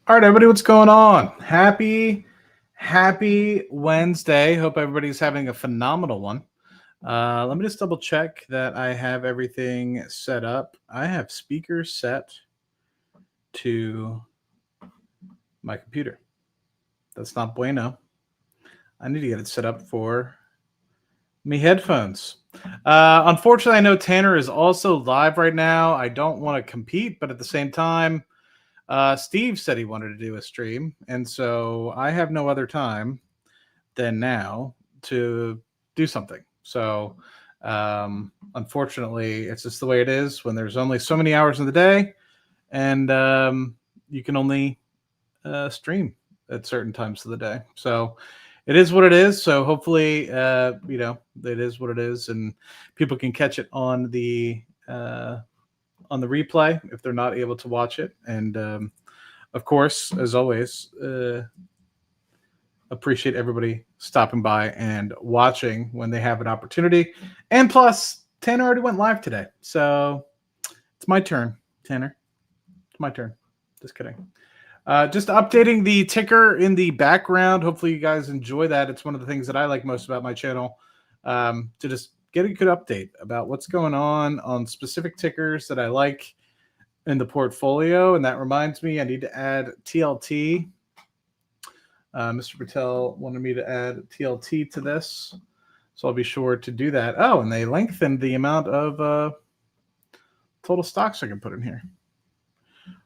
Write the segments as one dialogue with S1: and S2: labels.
S1: All right, everybody, what's going on? Happy Wednesday. Hope everybody's having a phenomenal one. Let me just double check that I have everything set up. I have speakers set to my computer. That's not bueno. I need to get it set up for me headphones. Unfortunately, I know Tanner is also live right now. I don't want to compete, but at the same time, Steve said he wanted to do a stream, and so I have no other time than now to do something. So, unfortunately, it's just the way it is when there's only so many hours in the day, and you can only stream at certain times of the day. So, it is what it is. So, hopefully, it is what it is, and people can catch it on the replay if they're not able to watch it. And of course, as always, appreciate everybody stopping by and watching when they have an opportunity. And plus, Tanner already went live today. So it's my turn, Tanner. It's my turn. Just kidding. Just updating the ticker in the background. Hopefully you guys enjoy that. It's one of the things that I like most about my channel, to just get a good update about what's going on specific tickers that I like in the portfolio. And that reminds me, I need to add TLT. Mr. Patel wanted me to add TLT to this, so I'll be sure to do that. Oh, and they lengthened the amount of total stocks I can put in here,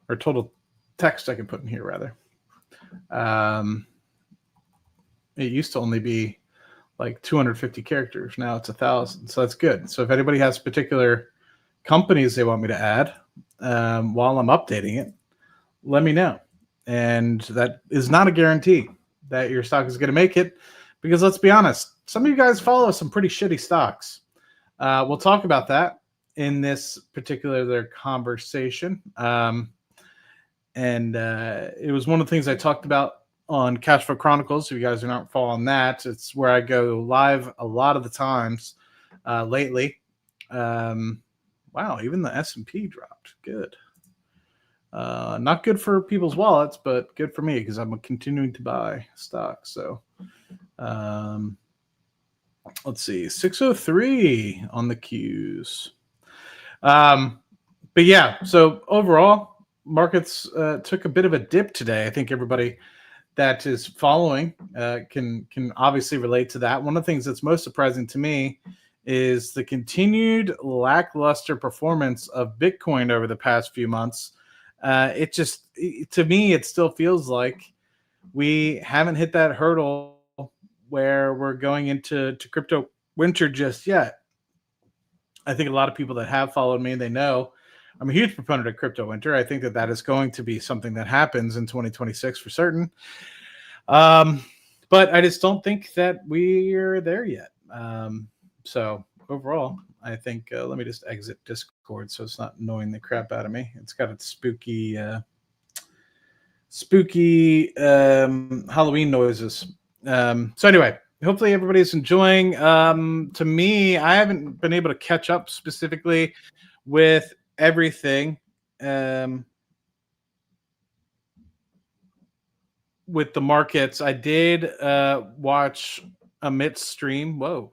S1: or total text I can put in here, rather. It used to only be like 250 characters. Now it's 1,000. So that's good. So if anybody has particular companies they want me to add while I'm updating it, let me know. And that is not a guarantee that your stock is going to make it, because let's be honest, some of you guys follow some pretty shitty stocks. We'll talk about that in this particular conversation. And it was one of the things I talked about on Cashflow Chronicles. If you guys are not following that, it's where I go live a lot of the times lately. Wow, even the S&P dropped. Good. Not good for people's wallets, but good for me because I'm continuing to buy stocks. So let's see, 603 on the Qs. But yeah, so overall, markets took a bit of a dip today. I think everybody that is following can obviously relate to that. One of the things that's most surprising to me is the continued lackluster performance of Bitcoin over the past few months. To me, it still feels like we haven't hit that hurdle where we're going into crypto winter just yet. I think a lot of people that have followed me, they know I'm a huge proponent of crypto winter. I think that is going to be something that happens in 2026 for certain. But I just don't think that we're there yet. So overall, I think let me just exit Discord so it's not annoying the crap out of me. It's got its spooky Halloween noises. So anyway, hopefully everybody's enjoying. To me, I haven't been able to catch up specifically with everything with the markets. I did watch Amit's stream. Whoa.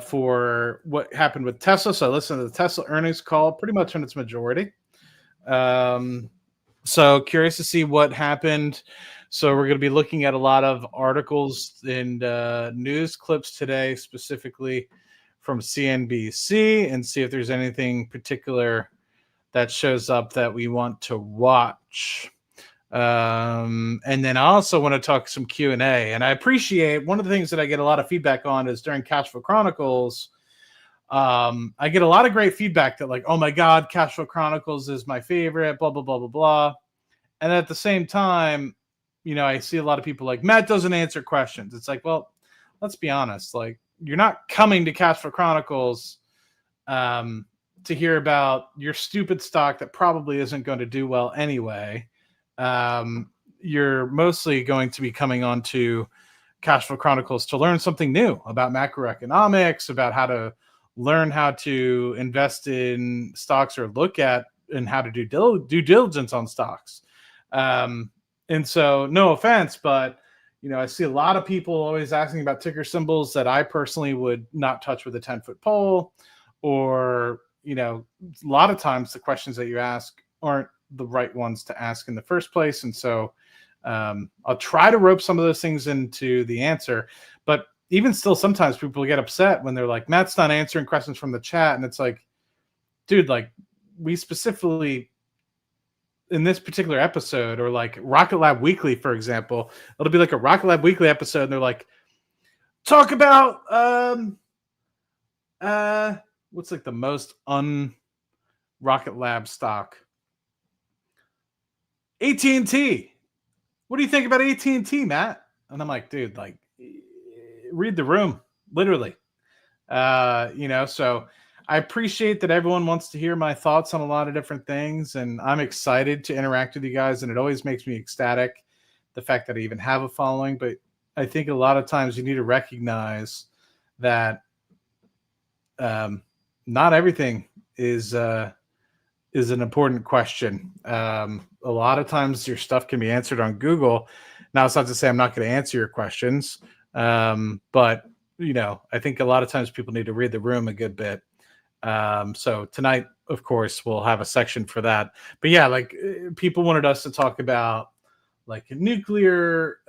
S1: For what happened with Tesla. So I listened to the Tesla earnings call pretty much in its majority. So curious to see what happened. So we're going to be looking at a lot of articles and news clips today, specifically from CNBC, and see if there's anything particular that shows up that we want to watch. And then I also want to talk some Q&A, and I appreciate one of the things that I get a lot of feedback on is during Cashflow Chronicles. I get a lot of great feedback that like, oh my God, Cashflow Chronicles is my favorite, blah, blah, blah, blah, blah. And at the same time, I see a lot of people like, Matt doesn't answer questions. It's like, well, let's be honest. Like, you're not coming to Cashflow Chronicles to hear about your stupid stock that probably isn't going to do well anyway. You're mostly going to be coming on to Cashflow Chronicles to learn something new about macroeconomics, about how to learn how to invest in stocks or look at and how to do due diligence on stocks. And so, no offense, but I see a lot of people always asking about ticker symbols that I personally would not touch with a 10-foot pole, or a lot of times the questions that you ask aren't the right ones to ask in the first place. And so, I'll try to rope some of those things into the answer, but even still, sometimes people get upset when they're like, Matt's not answering questions from the chat. And it's like, dude, like, we specifically in this particular episode, or like Rocket Lab Weekly, for example, it'll be like a Rocket Lab Weekly episode, and they're like, talk about what's like the most Rocket Lab stock? AT&T. What do you think about AT&T, Matt? And I'm like, dude, like, read the room, literally. So I appreciate that everyone wants to hear my thoughts on a lot of different things, and I'm excited to interact with you guys, and it always makes me ecstatic, the fact that I even have a following. But I think a lot of times you need to recognize that not everything is an important question. A lot of times your stuff can be answered on Google. Now, it's not to say I'm not going to answer your questions, but I think a lot of times people need to read the room a good bit. So tonight, of course, we'll have a section for that. But yeah, like, people wanted us to talk about like nuclear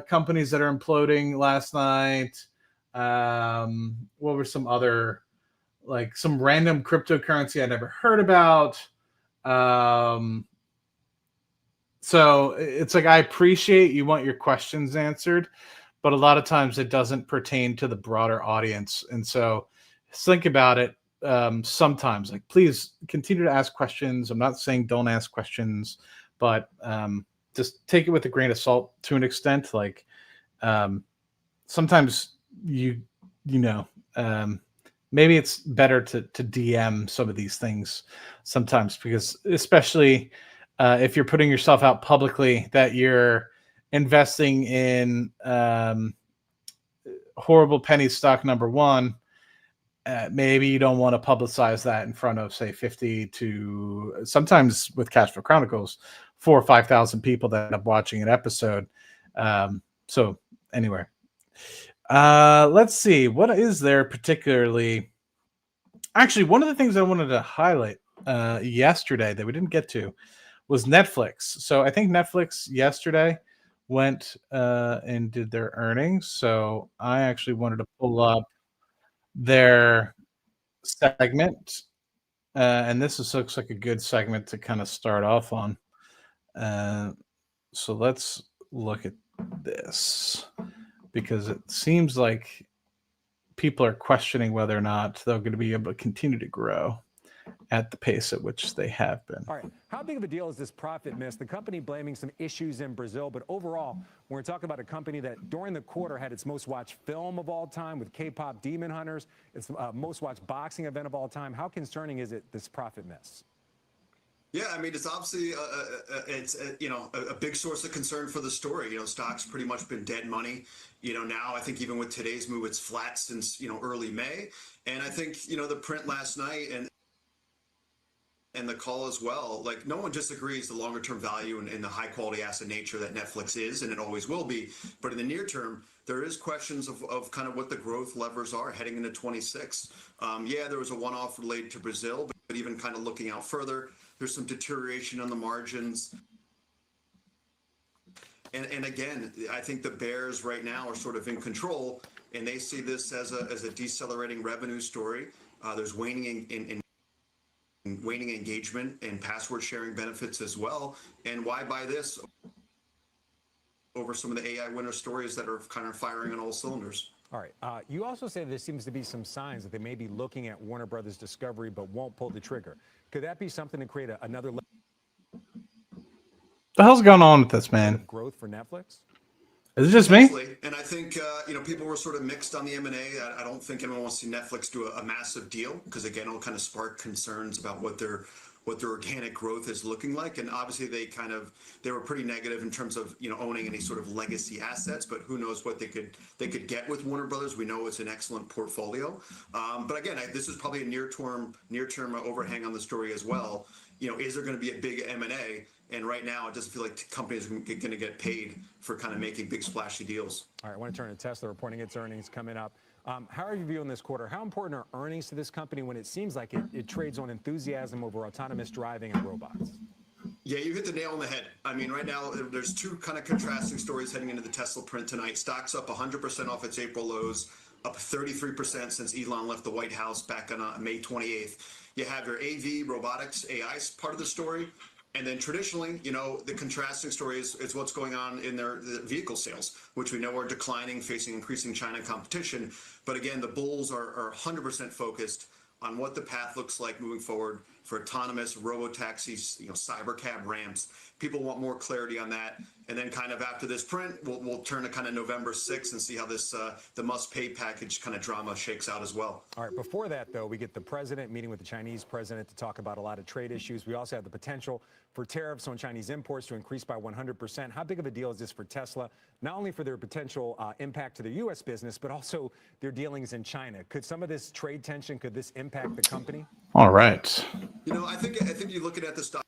S1: companies that are imploding last night. What were some other, like, some random cryptocurrency I never heard about. So it's like, I appreciate you want your questions answered, but a lot of times it doesn't pertain to the broader audience. And so think about it. Sometimes, like, please continue to ask questions. I'm not saying don't ask questions, but just take it with a grain of salt to an extent. Like, sometimes maybe it's better to DM some of these things sometimes, because especially if you're putting yourself out publicly that you're investing in horrible penny stock number one, maybe you don't want to publicize that in front of, say, 50 to, sometimes with Cash Flow Chronicles, 4,000 or 5,000 people that end up watching an episode. So anyway, let's see, what is there particularly. Actually, one of the things I wanted to highlight yesterday that we didn't get to was Netflix. So I think Netflix yesterday went and did their earnings. So I actually wanted to pull up their segment, and this looks like a good segment to kind of start off on. So let's look at this, because it seems like people are questioning whether or not they're going to be able to continue to grow at the pace at which they have been.
S2: All right. How big of a deal is this profit miss? The company blaming some issues in Brazil, but overall, we're talking about a company that during the quarter had its most watched film of all time with K-pop Demon Hunters, its most watched boxing event of all time. How concerning is it, this profit miss?
S3: Yeah, I mean, it's obviously a big source of concern for the story. Stock's pretty much been dead money. Now I think even with today's move, it's flat since early May. And I think the print last night and the call as well, like, no one disagrees the longer term value and the high quality asset nature that Netflix is, and it always will be. But in the near term, there is questions of kind of what the growth levers are heading into 26. Yeah, there was a one-off related to Brazil, but even kind of looking out further, there's some deterioration on the margins. And again, I think the bears right now are sort of in control, and they see this as a decelerating revenue story. There's waning engagement and password sharing benefits as well. And why buy this over some of the AI winner stories that are kind of firing on all cylinders?
S2: All right. You also say there seems to be some signs that they may be looking at Warner Brothers Discovery but won't pull the trigger. Could that be something to create another level?
S1: The hell's going on with this, man?
S2: Growth for Netflix?
S1: Is it just me?
S3: And I think people were sort of mixed on the M&A. I don't think anyone wants to see Netflix do a massive deal, because again, it'll kind of spark concerns about what their organic growth is looking like. And obviously they were pretty negative in terms of owning any sort of legacy assets, but who knows what they could get with Warner Brothers. We know it's an excellent portfolio, but again, this is probably a near term overhang on the story as well. is there going to be a big M&A? And right now, it doesn't feel like companies are going to get paid for kind of making big splashy deals.
S2: All right, I want to turn to Tesla reporting its earnings coming up. How are you viewing this quarter? How important are earnings to this company when it seems like it trades on enthusiasm over autonomous driving and robots?
S3: Yeah, you hit the nail on the head. I mean, right now, there's two kind of contrasting stories heading into the Tesla print tonight. Stock's up 100% off its April lows, up 33% since Elon left the White House back on May 28th. You have your AV, robotics, AI part of the story. And then traditionally, the contrasting story is what's going on in the vehicle sales, which we know are declining, facing increasing China competition. But again, the bulls are 100% focused on what the path looks like moving forward for autonomous robotaxis, cybercab ramps. People want more clarity on that. And then kind of after this print, we'll turn to kind of November 6th and see how this the must-pay package kind of drama shakes out as well.
S2: All right, before that, though, we get the president meeting with the Chinese president to talk about a lot of trade issues. We also have the potential for tariffs on Chinese imports to increase by 100%. How big of a deal is this for Tesla, not only for their potential impact to their U.S. business, but also their dealings in China? Could some of this trade tension, could this impact the company?
S1: All right.
S3: I think you're looking at the stock.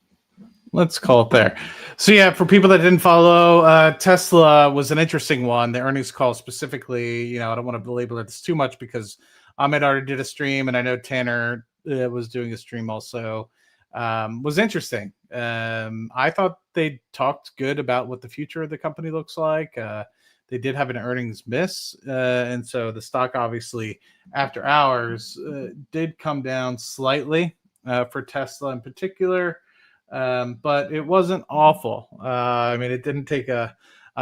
S1: Let's call it there. So yeah, for people that didn't follow, Tesla was an interesting one. The earnings call specifically, I don't want to belabor this too much because Ahmed already did a stream, and I know Tanner was doing a stream also. Was interesting. I thought they talked good about what the future of the company looks like. They did have an earnings miss, and so the stock obviously after hours did come down slightly for Tesla in particular. But it wasn't awful. It didn't take a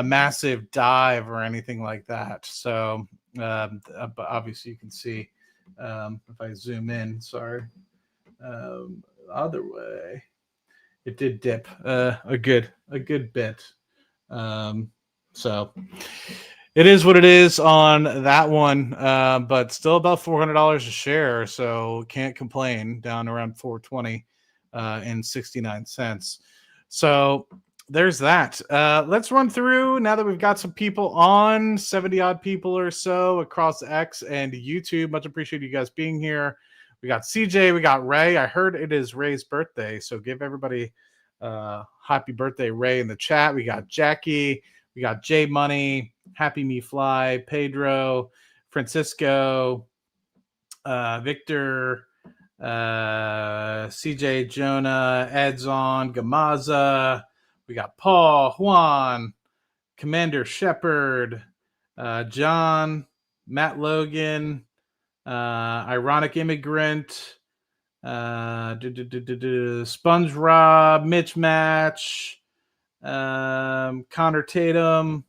S1: massive dive or anything like that. So, but obviously you can see, if I zoom in, sorry, other way, it did dip a good bit. So it is what it is on that one, but still about $400 a share. So can't complain, down around 420. And 69 cents. So there's that. Let's run through, now that we've got some people on, 70 odd people or so across X and YouTube. Much appreciate you guys being here. We got CJ, we got Ray. I heard it is Ray's birthday, so give everybody happy birthday, Ray, in the chat. We got Jackie, we got J Money, Happy Me Fly, Pedro, Francisco, Victor, CJ, Jonah, Edzon, Gamaza. We got Paul, Juan, Commander Shepard, John, Matt Logan, Ironic Immigrant, Sponge Rob, Mitch Match, Connor Tatum,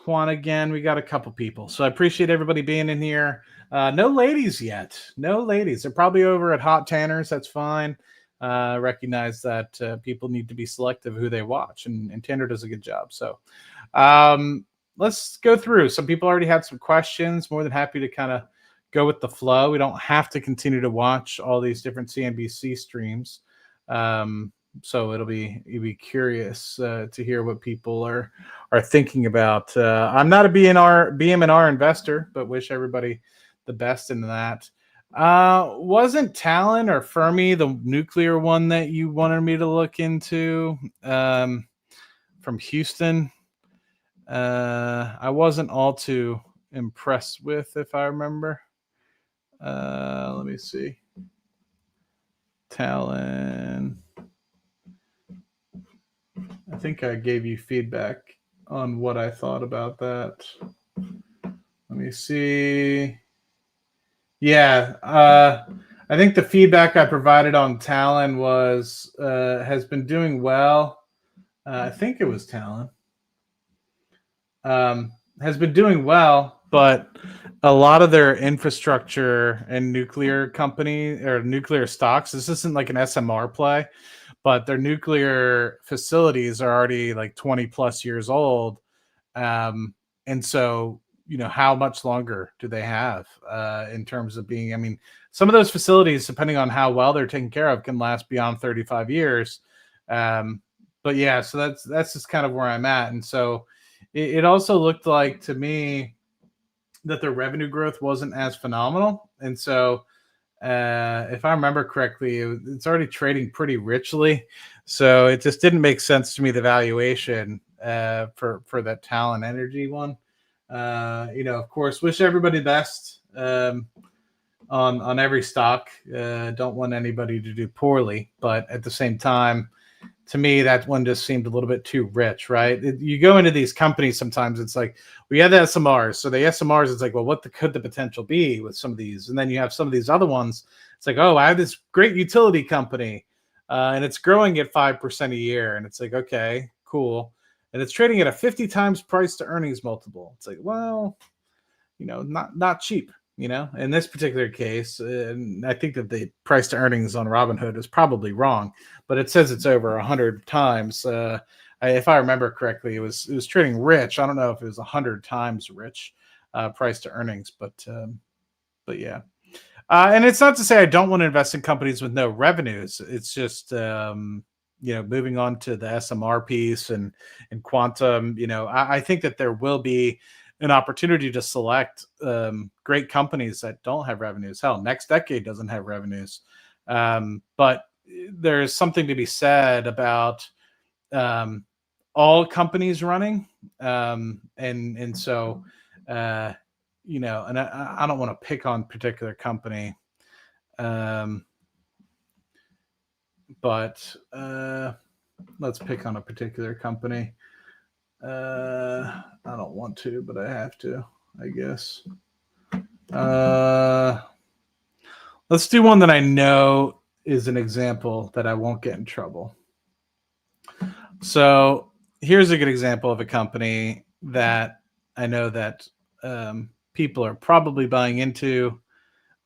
S1: Juan again. We got a couple people. So I appreciate everybody being in here. No ladies yet. No ladies. They're probably over at Hot Tanners. That's fine. Recognize that people need to be selective who they watch, and Tanner does a good job. So let's go through. Some people already had some questions. More than happy to kind of go with the flow. We don't have to continue to watch all these different CNBC streams. So it'll be curious to hear what people are thinking about. I'm not a BM&R investor, but wish everybody the best in that. Wasn't Talon or Fermi the nuclear one that you wanted me to look into from Houston? I wasn't all too impressed with, if I remember. Let me see. Talon. I think I gave you feedback on what I thought about that. Let me see. Yeah, I think the feedback I provided on Talon was has been doing well. I think it was Talon. Has been doing well, but a lot of their infrastructure and nuclear company or nuclear stocks, this isn't like an SMR play, but their nuclear facilities are already like 20 plus years old. And so, how much longer do they have in terms of being, some of those facilities, depending on how well they're taken care of, can last beyond 35 years. But yeah, so that's just kind of where I'm at. And so it also looked like to me that their revenue growth wasn't as phenomenal. And so if I remember correctly, it's already trading pretty richly. So it just didn't make sense to me, the valuation for that Talon Energy one. Of course, wish everybody the best on every stock. Don't want anybody to do poorly, but at the same time, to me, that one just seemed a little bit too rich, right? You go into these companies sometimes, it's like, we have the SMRs. So the SMRs, it's like, well, what could the potential be with some of these? And then you have some of these other ones. It's like, oh, I have this great utility company, and it's growing at 5% a year. And it's like, okay, cool. And it's trading at a 50 times price to earnings multiple. It's like, well, not cheap. In this particular case, and I think that the price to earnings on Robinhood is probably wrong, but it says it's over 100 times. If I remember correctly, it was trading rich. I don't know if it was 100 times rich price to earnings, but yeah. And it's not to say I don't want to invest in companies with no revenues. It's just moving on to the SMR piece and quantum. I think that there will be an opportunity to select great companies that don't have revenues. Hell, Next Decade doesn't have revenues. But there's something to be said about all companies running. And so, and I don't want to pick on particular company. But let's pick on a particular company. I don't want to, but I have to, I guess. Let's do one that I know is an example that I won't get in trouble. So here's a good example of a company that I know that people are probably buying into,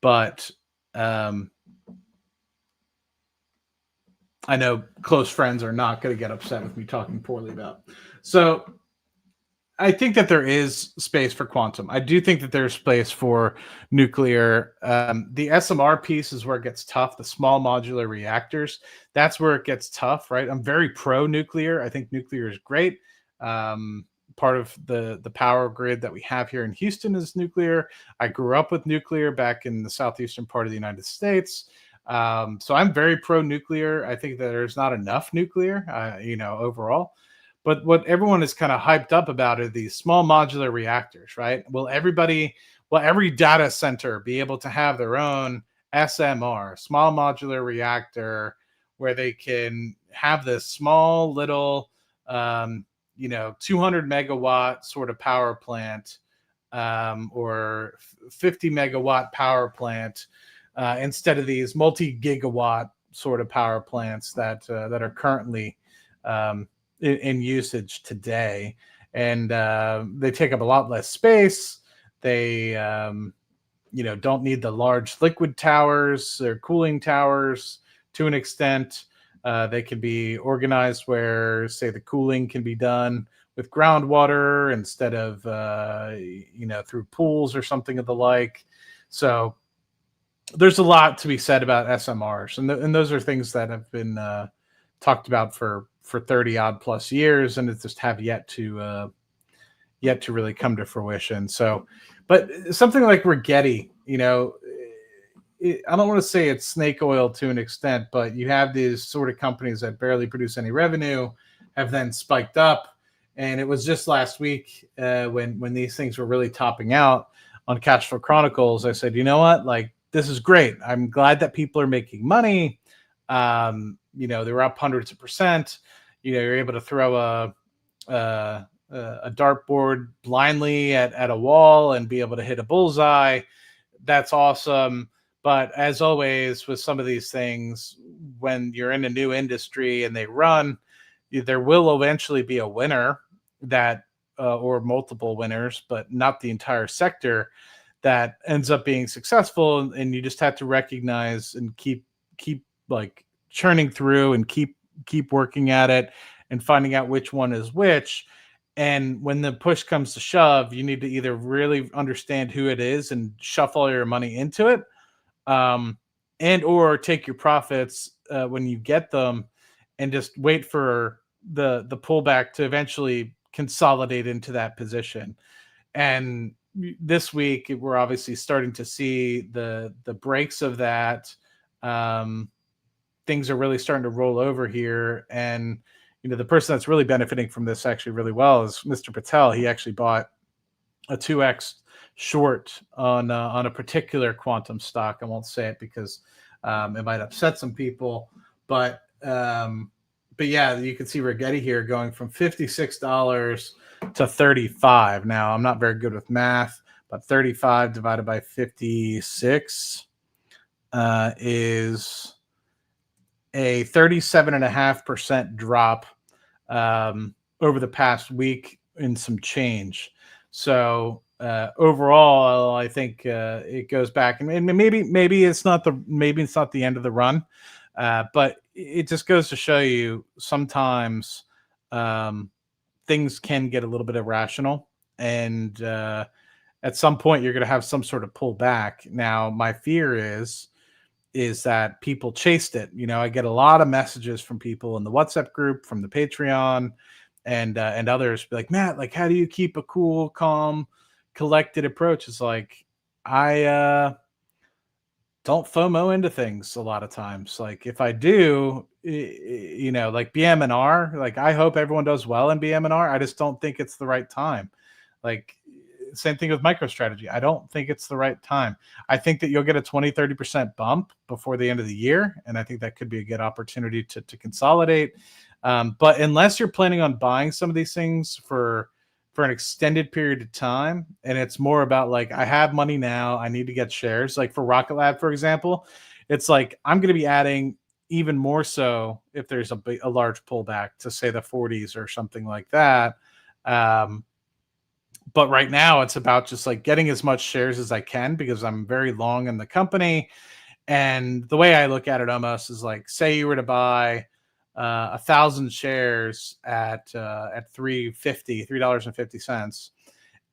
S1: but I know close friends are not going to get upset with me talking poorly about. So I think that there is space for quantum. I do think that there's space for nuclear. The SMR piece is where it gets tough. The small modular reactors, that's where it gets tough, right? I'm very pro nuclear. I think nuclear is great. Part of the power grid that we have here in Houston is nuclear. I grew up with nuclear back in the southeastern part of the United States. So I'm very pro nuclear. I think that there's not enough nuclear, overall. But what everyone is kind of hyped up about are these small modular reactors, right? Will every data center be able to have their own SMR, small modular reactor, where they can have this small little, 200 megawatt sort of power plant, or 50 megawatt power plant, instead of these multi-gigawatt sort of power plants that are currently in usage today, and they take up a lot less space. They don't need the large liquid towers or cooling towers to an extent. They can be organized where, say, the cooling can be done with groundwater instead of through pools or something of the like. So there's a lot to be said about SMRs, and those are things that have been talked about for 30 odd plus years, and it just have yet to really come to fruition. So, but something like Rigetti, I don't want to say it's snake oil to an extent, but you have these sort of companies that barely produce any revenue, have then spiked up. And it was just last week when these things were really topping out on Cash Flow Chronicles, I said, you know what, like, this is great. I'm glad that people are making money. They were up hundreds of percent. You're able to throw a dartboard blindly at a wall and be able to hit a bullseye. That's awesome. But as always, with some of these things, when you're in a new industry and they run, there will eventually be a winner or multiple winners, but not the entire sector, that ends up being successful. And you just have to recognize and keep like churning through and keep working at it and finding out which one is which. And when the push comes to shove, you need to either really understand who it is and shuffle your money into it, and or take your profits when you get them and just wait for the pullback to eventually consolidate into that position. And this week we're obviously starting to see the breaks of that. Things are really starting to roll over here, and the person that's really benefiting from this actually really well is Mr. Patel. He actually bought a 2x short on a particular quantum stock. I won't say it because it might upset some people, but yeah, you can see Rigetti here going from $56 to 35. Now, I'm not very good with math, but 35 divided by 56 is a 37.5% drop over the past week in some change. So overall, I think it goes back, and maybe it's not the end of the run, but it just goes to show you sometimes things can get a little bit irrational, and at some point you're going to have some sort of pullback. Now, my fear is that people chased it. I get a lot of messages from people in the WhatsApp group, from the Patreon, and others, be like, Matt, like, how do you keep a cool, calm, collected approach? It's like, I don't FOMO into things a lot of times. Like, if I do, like BM&R, like, I hope everyone does well in BM&R. I just don't think it's the right time. Like, same thing with MicroStrategy. I don't think it's the right time. I think that you'll get a 20-30% bump before the end of the year, and I think that could be a good opportunity to consolidate. But unless you're planning on buying some of these things for an extended period of time, and it's more about like, I have money now, I need to get shares. Like for Rocket Lab, for example, it's like I'm going to be adding even more so if there's a large pullback to say the 40s or something like that. But right now it's about just like getting as much shares as I can because I'm very long in the company. And the way I look at it almost is like, say you were to buy 1,000 shares at $3.50,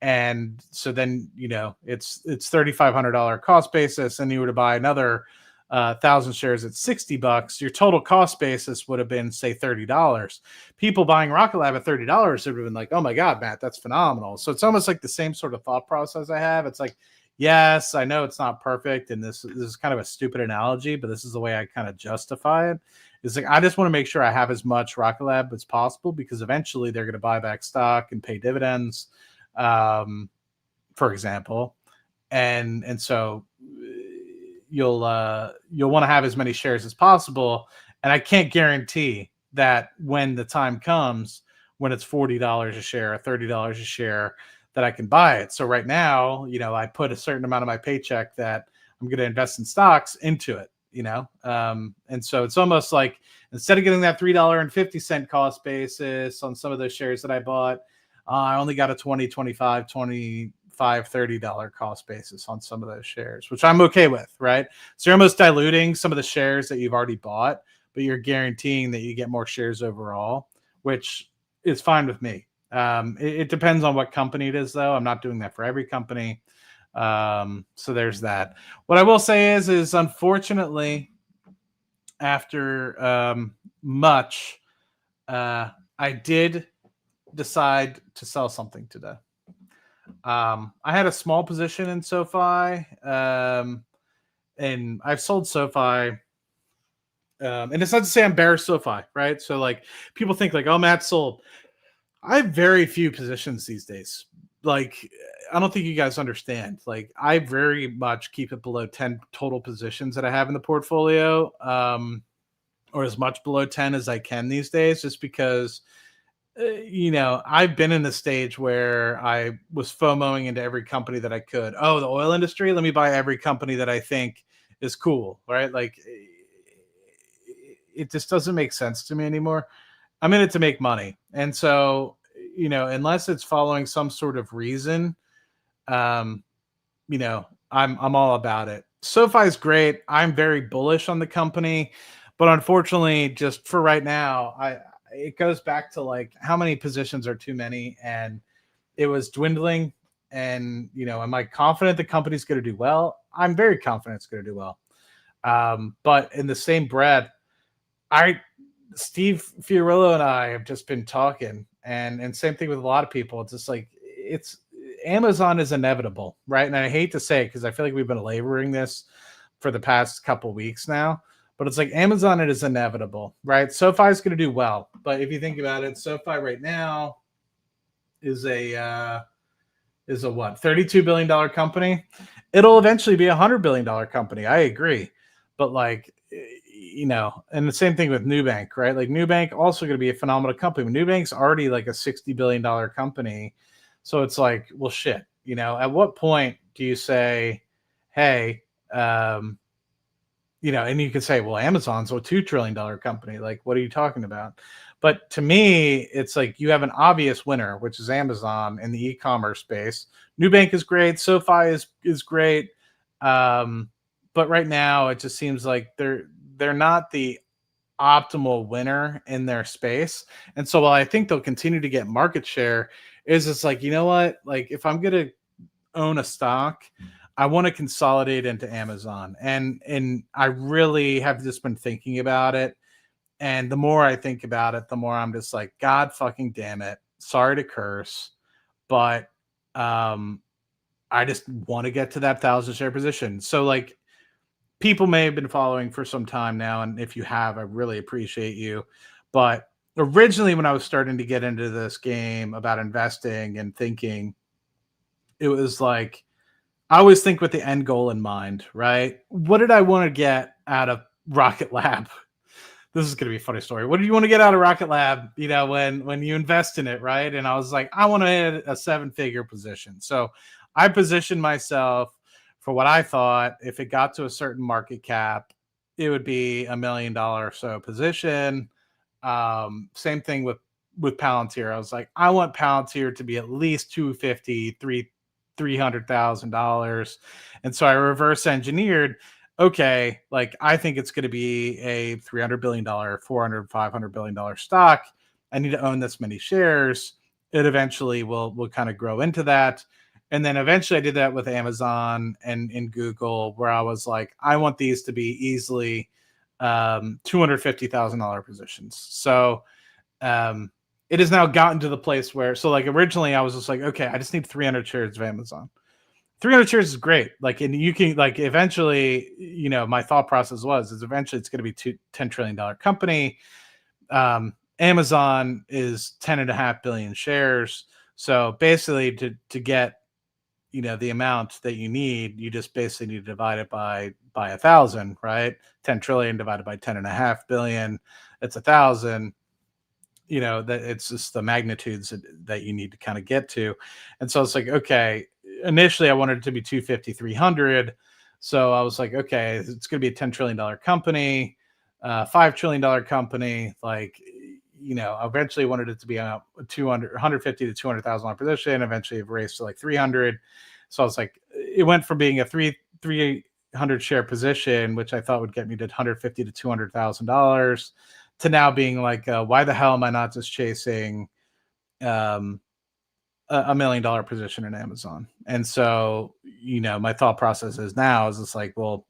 S1: and so then it's $3,500 cost basis, and you were to buy another 1,000 shares at $60. Your total cost basis would have been, say, $30. People buying Rocket Lab at $30 would have been like, oh my god, Matt, that's phenomenal. So it's almost like the same sort of thought process I have. It's like, yes, I know it's not perfect, and this is kind of a stupid analogy, but this is the way I kind of justify it. It's like, I just want to make sure I have as much Rocket Lab as possible, because eventually they're going to buy back stock and pay dividends, for example. And so you'll want to have as many shares as possible. And I can't guarantee that when the time comes, when it's $40 a share or $30 a share, that I can buy it. So right now, I put a certain amount of my paycheck that I'm going to invest in stocks into it. And so it's almost like, instead of getting that $3.50 cost basis on some of those shares that I bought, I only got a $20, $25, $25, $30 cost basis on some of those shares, which I'm okay with, right? So you're almost diluting some of the shares that you've already bought, but you're guaranteeing that you get more shares overall, which is fine with me. It depends on what company it is, though. I'm not doing that for every company. So there's that. What I will say is unfortunately, after much, I did decide to sell something today. I had a small position in SoFi, and I've sold SoFi. And it's not to say I'm bearish SoFi, right? So like, people think like, oh, Matt sold. I have very few positions these days. Like, I don't think you guys understand. Like, I very much keep it below 10 total positions that I have in the portfolio, or as much below 10 as I can these days, just because, I've been in the stage where I was FOMOing into every company that I could. Oh, the oil industry, let me buy every company that I think is cool, right? Like, it just doesn't make sense to me anymore. I'm in it to make money. And so, unless it's following some sort of reason, I'm all about it. SoFi is great. I'm very bullish on the company, but unfortunately, just for right now, it goes back to like, how many positions are too many, and it was dwindling. And am I confident the company's going to do well? I'm very confident it's going to do well. But in the same breath, Steve Fiorillo and I have just been talking, and same thing with a lot of people. It's just like, Amazon is inevitable, right? And I hate to say it because I feel like we've been laboring this for the past couple weeks now, but it's like Amazon, it is inevitable, right? SoFi is going to do well, but if you think about it, SoFi right now is a what, $32 billion company. It'll eventually be $100 billion company. I agree, but like, and the same thing with Nubank, right? Like Nubank also going to be a phenomenal company. Nubank's already like a $60 billion company. So it's like, well, shit, at what point do you say, hey, and you could say, well, Amazon's a $2 trillion company. Like, what are you talking about? But to me, it's like you have an obvious winner, which is Amazon in the e-commerce space. Nubank is great. SoFi is great. But right now, it just seems like they're not the optimal winner in their space. And so while I think they'll continue to get market share, is it's like, you know what? Like if I'm going to own a stock, I want to consolidate into Amazon. And I really have just been thinking about it. And the more I think about it, the more I'm just like, God fucking damn it. Sorry to curse, but I just want to get to that 1,000 share position. So like people may have been following for some time now. And if you have, I really appreciate you. But originally when I was starting to get into this game about investing and thinking, it was like, I always think with the end goal in mind, right? What did I want to get out of Rocket Lab? This is going to be a funny story. What do you want to get out of Rocket Lab, when you invest in it, right? And I was like, I want to hit a 7-figure position. So I positioned myself for what I thought if it got to a certain market cap, it would be $1 million or so position. Same thing with Palantir. I was like, I want Palantir to be at least $300,000. And so I reverse engineered, okay, like I think it's going to be a $300 billion, $400 billion stock. I need to own this many shares. It eventually will kind of grow into that. And then eventually I did that with Amazon and in Google, where I was like, I want these to be easily $250,000 positions. So it has now gotten to the place where, so like originally I was just like, okay, I just need 300 shares of Amazon. 300 shares is great. Like, and you can like eventually, my thought process is eventually it's going to be $10 trillion company. Amazon is 10.5 billion shares. So basically to get, the amount that you need, you just basically need to divide it by 1,000, right? 10 trillion divided by 10.5 billion. It's 1,000. That it's just the magnitudes that you need to kind of get to. And so it's like, okay, initially I wanted it to be 250, 300. So I was like, okay, it's going to be a $10 trillion company, $5 trillion company. Like, eventually wanted it to be a 150 to $200,000 position. Eventually it raised to like 300. So I was like, it went from being a 300 share position, which I thought would get me to 150 to $200,000, to now being like, why the hell am I not just chasing $1 million position in Amazon? And so, my thought process is it's like, well,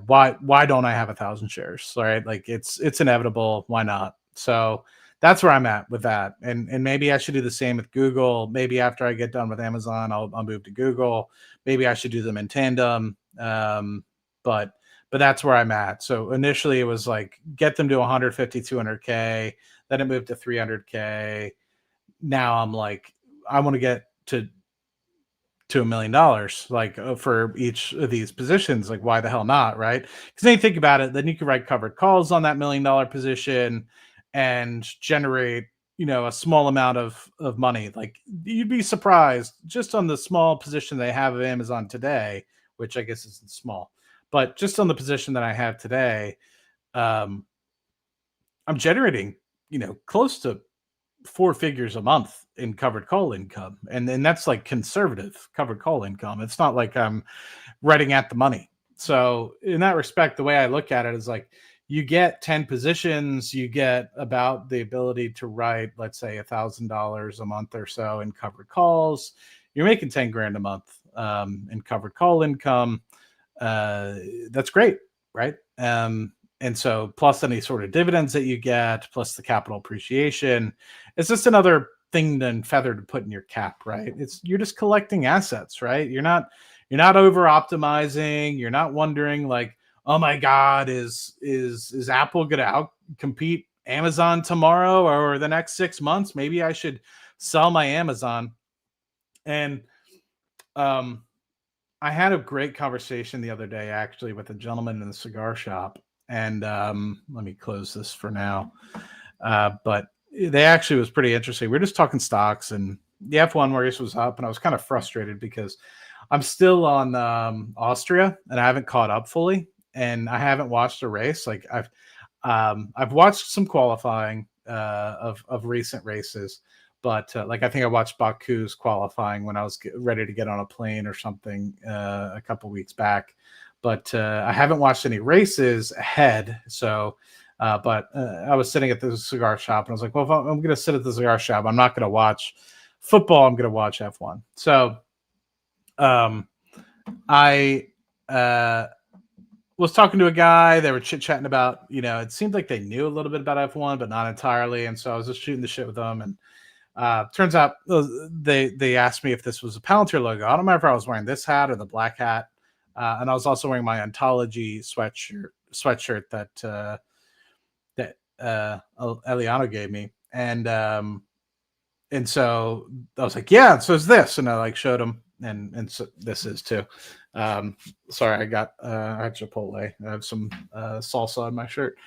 S1: why don't I have 1,000 shares? Right? Like it's inevitable. Why not? So that's where I'm at with that. And maybe I should do the same with Google. Maybe after I get done with Amazon, I'll move to Google. Maybe I should do them in tandem. But that's where I'm at. So initially it was like, get them to 150, 200K. Then it moved to 300K. Now I'm like, I want to get to $1 million, like for each of these positions. Like, why the hell not? Right. Because then you think about it, then you can write covered calls on that $1 million position and generate, a small amount of money. Like you'd be surprised just on the small position they have of Amazon today, which I guess isn't small, but just on the position that I have today, I'm generating, close to 4 figures a month in covered call income. And that's like conservative covered call income. It's not like I'm writing at the money. So in that respect, the way I look at it is like, you get 10 positions, you get about the ability to write, let's say $1,000 a month or so in covered calls. You're making 10 grand a month in covered call income. That's great, right? And so plus any sort of dividends that you get, plus the capital appreciation, it's just another thing than feather to put in your cap, right? You're just collecting assets, right? You're not over optimizing. You're not wondering like, oh my God, is Apple going to out compete Amazon tomorrow or the next 6 months? Maybe I should sell my Amazon. And I had a great conversation the other day, actually, with a gentleman in the cigar shop. And let me close this for now. But they actually was pretty interesting. We were just talking stocks, and the F1 race was up, and I was kind of frustrated because I'm still on Austria, and I haven't caught up fully, and I haven't watched a race. Like I've watched some qualifying of recent races, but like I think I watched Baku's qualifying when I was ready to get on a plane or something a couple weeks back. But I haven't watched any races ahead. So, but I was sitting at the cigar shop and I was like, well, if I'm going to sit at the cigar shop, I'm not going to watch football. I'm going to watch F1. So I was talking to a guy. They were chit-chatting about, it seemed like they knew a little bit about F1, but not entirely. And so I was just shooting the shit with them. And turns out they asked me if this was a Palantir logo. I don't remember if I was wearing this hat or the black hat. And I was also wearing my Ontology sweatshirt that Eliano gave me. And so I was like, yeah, so is this. And I like showed him. And so this is too. Sorry, I got I had Chipotle. I have some salsa on my shirt.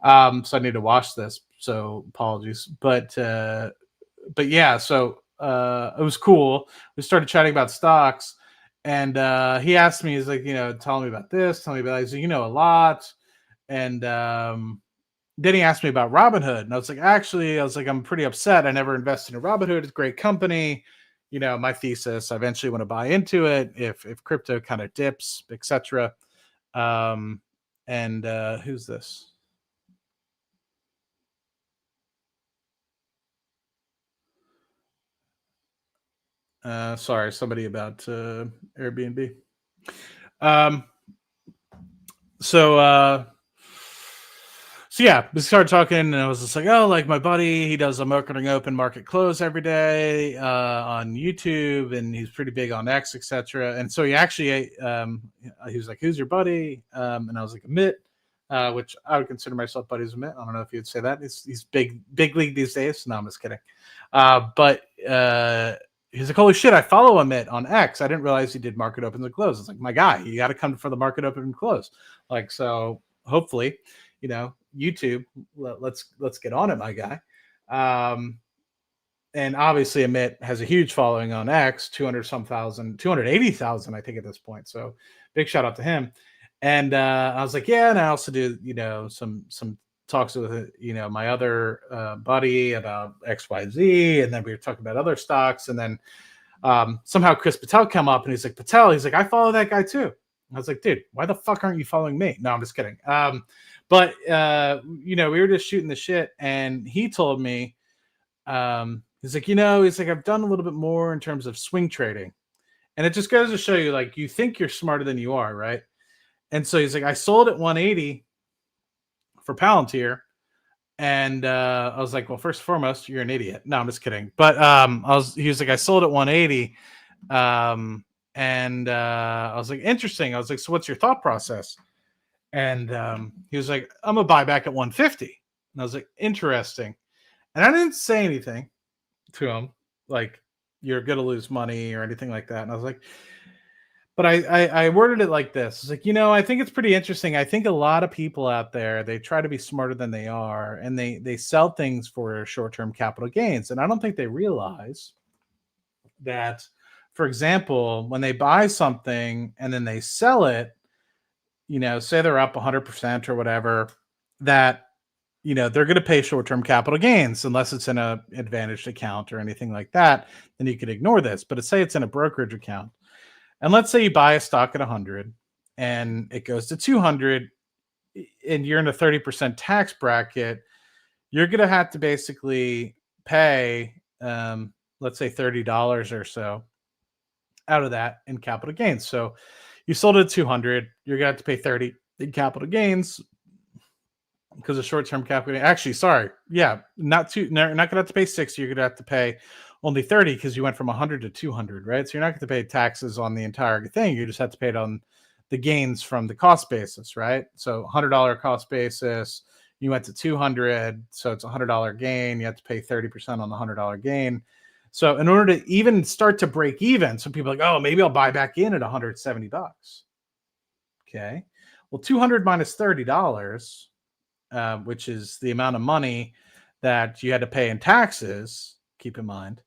S1: So I need to wash this. So apologies. But yeah, so it was cool. We started chatting about stocks, and he asked me, he's like, tell me about this, tell me about that. He's like, a lot. And then he asked me about Robinhood, and I was like, I'm pretty upset. I never invested in Robinhood. It's a great company. My thesis, I eventually want to buy into it if crypto kind of dips, etc. And who's this? Sorry, somebody about Airbnb. So yeah, we started talking, and I was just like, oh, like my buddy, he does a marketing open, market close every day on YouTube, and he's pretty big on X, etc. And so he actually, he was like, who's your buddy? And I was like, Amit, which I would consider myself buddies with Amit. I don't know if you'd say that. He's big league these days. No, I'm just kidding. But he's like, holy shit, I follow Amit on X. I didn't realize he did market opens and close. It's like, my guy, you got to come for the market open and close. Like, so hopefully, YouTube, let's get on it, my guy. And obviously Amit has a huge following on X, 280,000, I think at this point. So big shout out to him. And I was like, yeah, and I also do, some talks with, my other buddy about XYZ. And then we were talking about other stocks. And then somehow Chris Patel came up, and he's like, I follow that guy too. I was like, dude, why the fuck aren't you following me? No, I'm just kidding. But we were just shooting the shit, and he told me, he's like, I've done a little bit more in terms of swing trading. And it just goes to show you, like, you think you're smarter than you are, right? And so he's like, I sold at 180 for Palantir. And I was like, well, first and foremost, you're an idiot. No, I'm just kidding. But he was like, I sold at 180. And I was like, interesting. I was like, so what's your thought process? And he was like, I'm gonna buy back at 150. And I was like, interesting. And I didn't say anything to him, like, you're gonna lose money or anything like that. And I was like, but I worded it like this. It's like, I think it's pretty interesting. I think a lot of people out there, they try to be smarter than they are, and they sell things for short-term capital gains. And I don't think they realize that, for example, when they buy something and then they sell it, say they're up 100% or whatever, that, they're going to pay short-term capital gains unless it's in a advantaged account or anything like that. Then you could ignore this. But say it's in a brokerage account. And let's say you buy a stock at 100 and it goes to 200 and you're in a 30% tax bracket, you're going to have to basically pay, let's say $30 or so out of that in capital gains. So you sold it at 200, you're going to have to pay 30 in capital gains. because of short-term capital. Actually, sorry, yeah, not gonna have to pay 60. You're gonna have to pay only 30 because you went from 100 to 200, right? So you're not going to pay taxes on the entire thing. You just have to pay it on the gains from the cost basis, right? So $100 cost basis, you went to 200, so it's $100 gain. You have to pay 30% on the $100 gain. So in order to even start to break even, so people are like, oh, maybe I'll buy back in at $170. Okay, well, 200 minus $30, which is the amount of money that you had to pay in taxes. Keep in mind,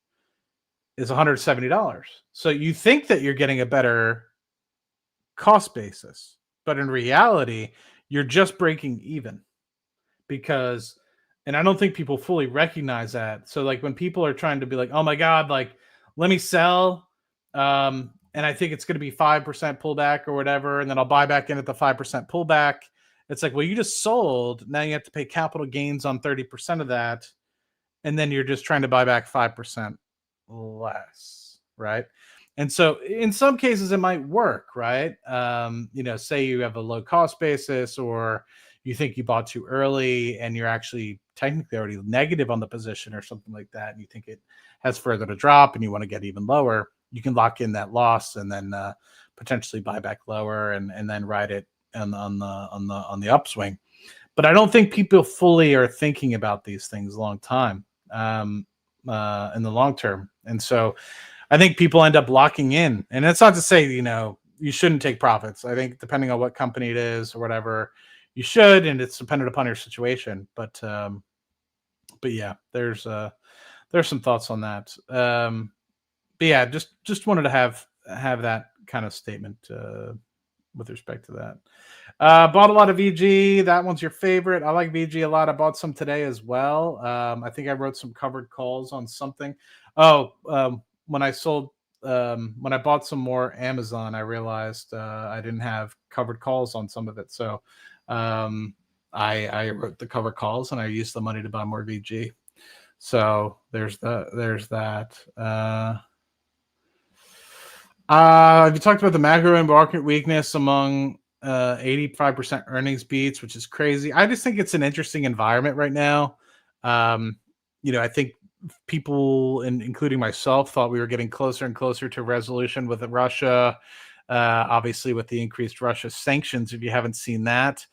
S1: is $170. So you think that you're getting a better cost basis, but in reality, you're just breaking even because, and I don't think people fully recognize that. So like when people are trying to be like, oh my God, like let me sell, and I think it's going to be 5% pullback or whatever, and then I'll buy back in at the 5% pullback. It's like, well, you just sold. Now you have to pay capital gains on 30% of that, and then you're just trying to buy back 5% less, right? And so in some cases it might work, right? Say you have a low cost basis, or you think you bought too early and you're actually technically already negative on the position or something like that, and you think it has further to drop and you want to get even lower, you can lock in that loss and then potentially buy back lower and then ride it on the upswing. But I don't think people fully are thinking about these things a long time. In the long term. And so I think people end up locking in. And that's not to say, you shouldn't take profits. I think depending on what company it is or whatever, you should, and it's dependent upon your situation. But yeah, there's some thoughts on that. But yeah, just wanted to have that kind of statement with respect to that. Bought a lot of VG. That one's your favorite. I like VG a lot. I bought some today as well. I think I wrote some covered calls on something. When I bought some more Amazon, I realized I didn't have covered calls on some of it. So I wrote the covered calls and I used the money to buy more VG. So there's that. You talked about the macro and market weakness among 85% earnings beats, which is crazy. I just think it's an interesting environment right now. I think people, including myself, thought we were getting closer and closer to resolution with Russia. Obviously, with the increased Russia sanctions, if you haven't seen that,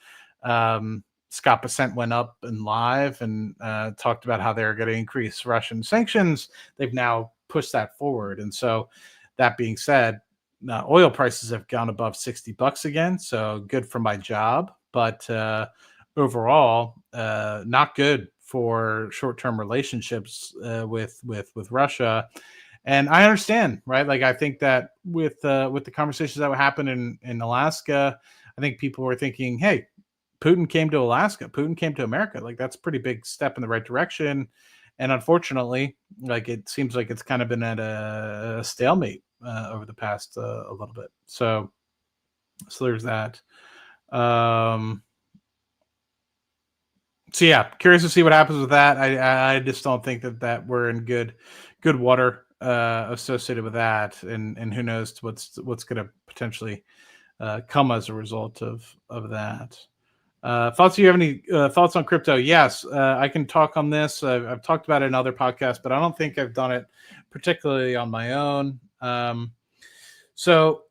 S1: Scott Bessent went up and live and talked about how they're going to increase Russian sanctions. They've now pushed that forward. And so that being said, oil prices have gone above $60 again. So good for my job. But overall, not good for short-term relationships with Russia. And I understand, right? Like, I think that with the conversations that would happen in Alaska, I think people were thinking, hey, Putin came to Alaska, Putin came to America. Like, that's a pretty big step in the right direction. And unfortunately, like, it seems like it's kind of been at a stalemate over the past a little bit. So there's that. So yeah, curious to see what happens with that. I just don't think that we're in good water associated with that, and who knows what's going to potentially come as a result of that. Thoughts? Do you have any thoughts on crypto? Yes, I can talk on this. I've talked about it in other podcasts, but I don't think I've done it particularly on my own. So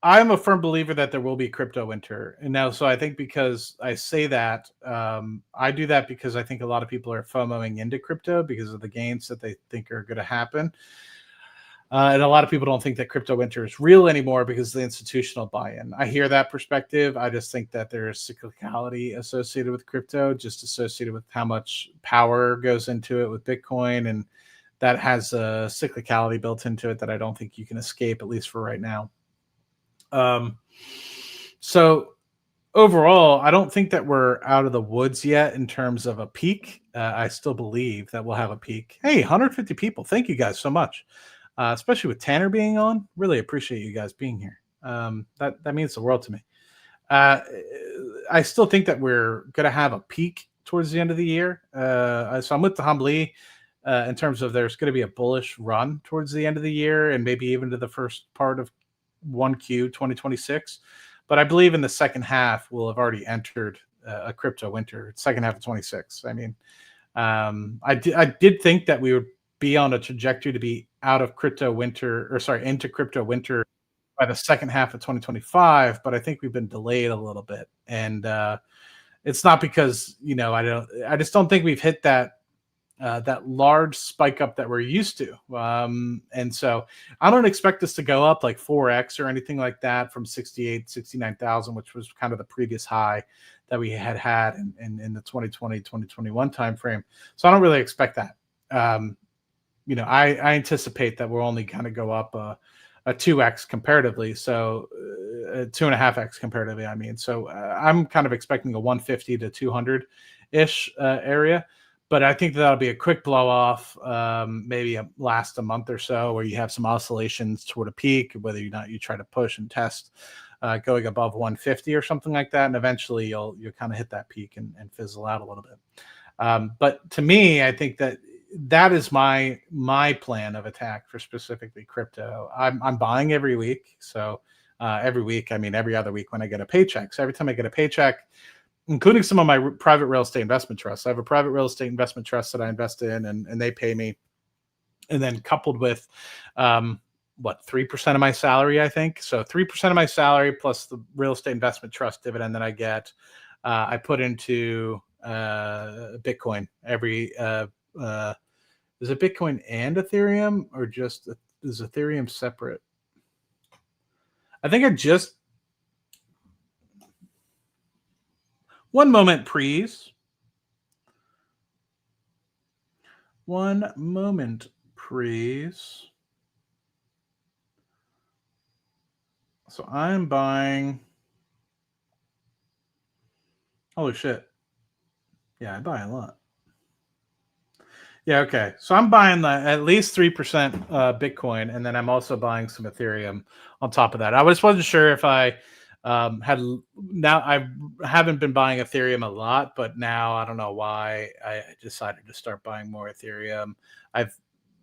S1: I'm a firm believer that there will be crypto winter. And now, so I think because I say that, I do that because I think a lot of people are FOMOing into crypto because of the gains that they think are going to happen. And a lot of people don't think that crypto winter is real anymore because of the institutional buy-in. I hear that perspective. I just think that there's cyclicality associated with crypto, just associated with how much power goes into it with Bitcoin. And that has a cyclicality built into it that I don't think you can escape, at least for right now. So overall, I don't think that we're out of the woods yet in terms of a peak. I still believe that we'll have a peak. Hey, 150 people. Thank you guys so much. Especially with Tanner being on. Really appreciate you guys being here. That means the world to me. I still think that we're going to have a peak towards the end of the year. So I'm with the Humbly in terms of there's going to be a bullish run towards the end of the year and maybe even to the first part of 1Q 2026. But I believe in the second half, we'll have already entered a crypto winter, second half of 26. I mean, I did think that we would be on a trajectory to be out of crypto winter, or sorry, into crypto winter by the second half of 2025, but I think we've been delayed a little bit. And it's not because, I just don't think we've hit that large spike up that we're used to. And so I don't expect us to go up like 4x or anything like that from 69,000, which was kind of the previous high that we had in the 2020, 2021 timeframe. So I don't really expect that. I anticipate that we'll only kind of go up a 2x comparatively. So 2.5x comparatively, I mean. So I'm kind of expecting a 150 to 200-ish area. But I think that'll be a quick blow off, maybe last a month or so, where you have some oscillations toward a peak, whether or not you try to push and test going above 150 or something like that. And eventually you'll kind of hit that peak and fizzle out a little bit. But to me, I think that is my plan of attack for specifically crypto. I'm buying every week. So every week, I mean, every other week when I get a paycheck. So every time I get a paycheck, including some of my private real estate investment trusts. I have a private real estate investment trust that I invest in, and they pay me. And then coupled with, 3% of my salary, I think. So 3% of my salary plus the real estate investment trust dividend that I get, I put into Bitcoin every, is it Bitcoin and Ethereum, or just is Ethereum separate? I think I just, one moment, please. One moment, please. So I'm buying. Holy shit. Yeah, I buy a lot. Yeah, okay. So I'm buying at least 3% Bitcoin, and then I'm also buying some Ethereum on top of that. I just wasn't sure if I now I haven't been buying Ethereum a lot, but now I don't know why I decided to start buying more Ethereum. I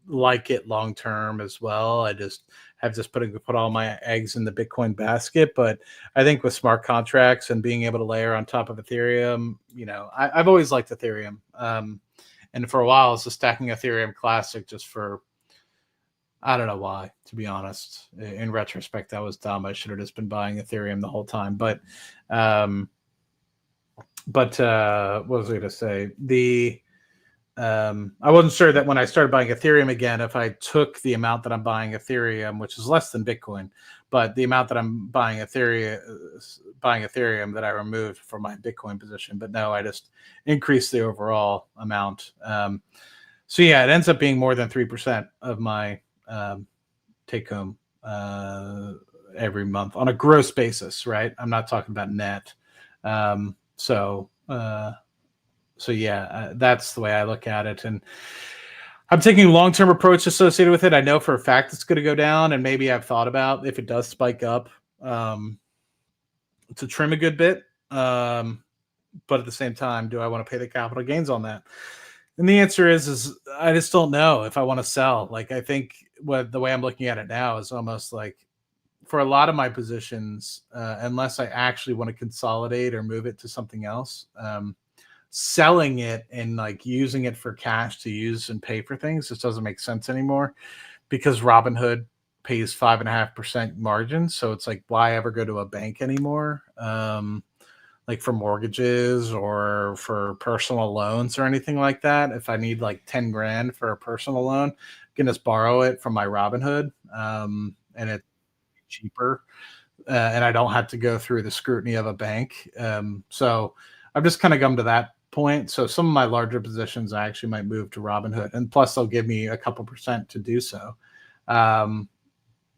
S1: like it long term as well. I just have put all my eggs in the Bitcoin basket, but I think with smart contracts and being able to layer on top of Ethereum, I've always liked Ethereum. And for a while, I was just stacking Ethereum Classic just for, I don't know why, to be honest. In retrospect, that was dumb. I should have just been buying Ethereum the whole time. But what was I going to say? I wasn't sure that when I started buying Ethereum again, if I took the amount that I'm buying Ethereum, which is less than Bitcoin, but the amount that I'm buying Ethereum that I removed from my Bitcoin position. But no, I just increased the overall amount. So yeah, it ends up being more than 3% of my take home every month on a gross basis, right? I'm not talking about net. So yeah, that's the way I look at it. And I'm taking a long-term approach associated with it. I know for a fact it's going to go down, and maybe I've thought about if it does spike up to trim a good bit. But at the same time, do I want to pay the capital gains on that? And the answer is I just don't know if I want to sell. Like, I think the way I'm looking at it now is almost like for a lot of my positions, unless I actually want to consolidate or move it to something else, selling it and like using it for cash to use and pay for things just doesn't make sense anymore, because Robinhood pays 5.5% margins. So it's like, why ever go to a bank anymore? Like for mortgages or for personal loans or anything like that. If I need like 10 grand for a personal loan, I can just borrow it from my Robinhood, and it's cheaper, and I don't have to go through the scrutiny of a bank. So I've just kind of come to that point. So some of my larger positions I actually might move to Robinhood, and plus they'll give me a couple percent to do so.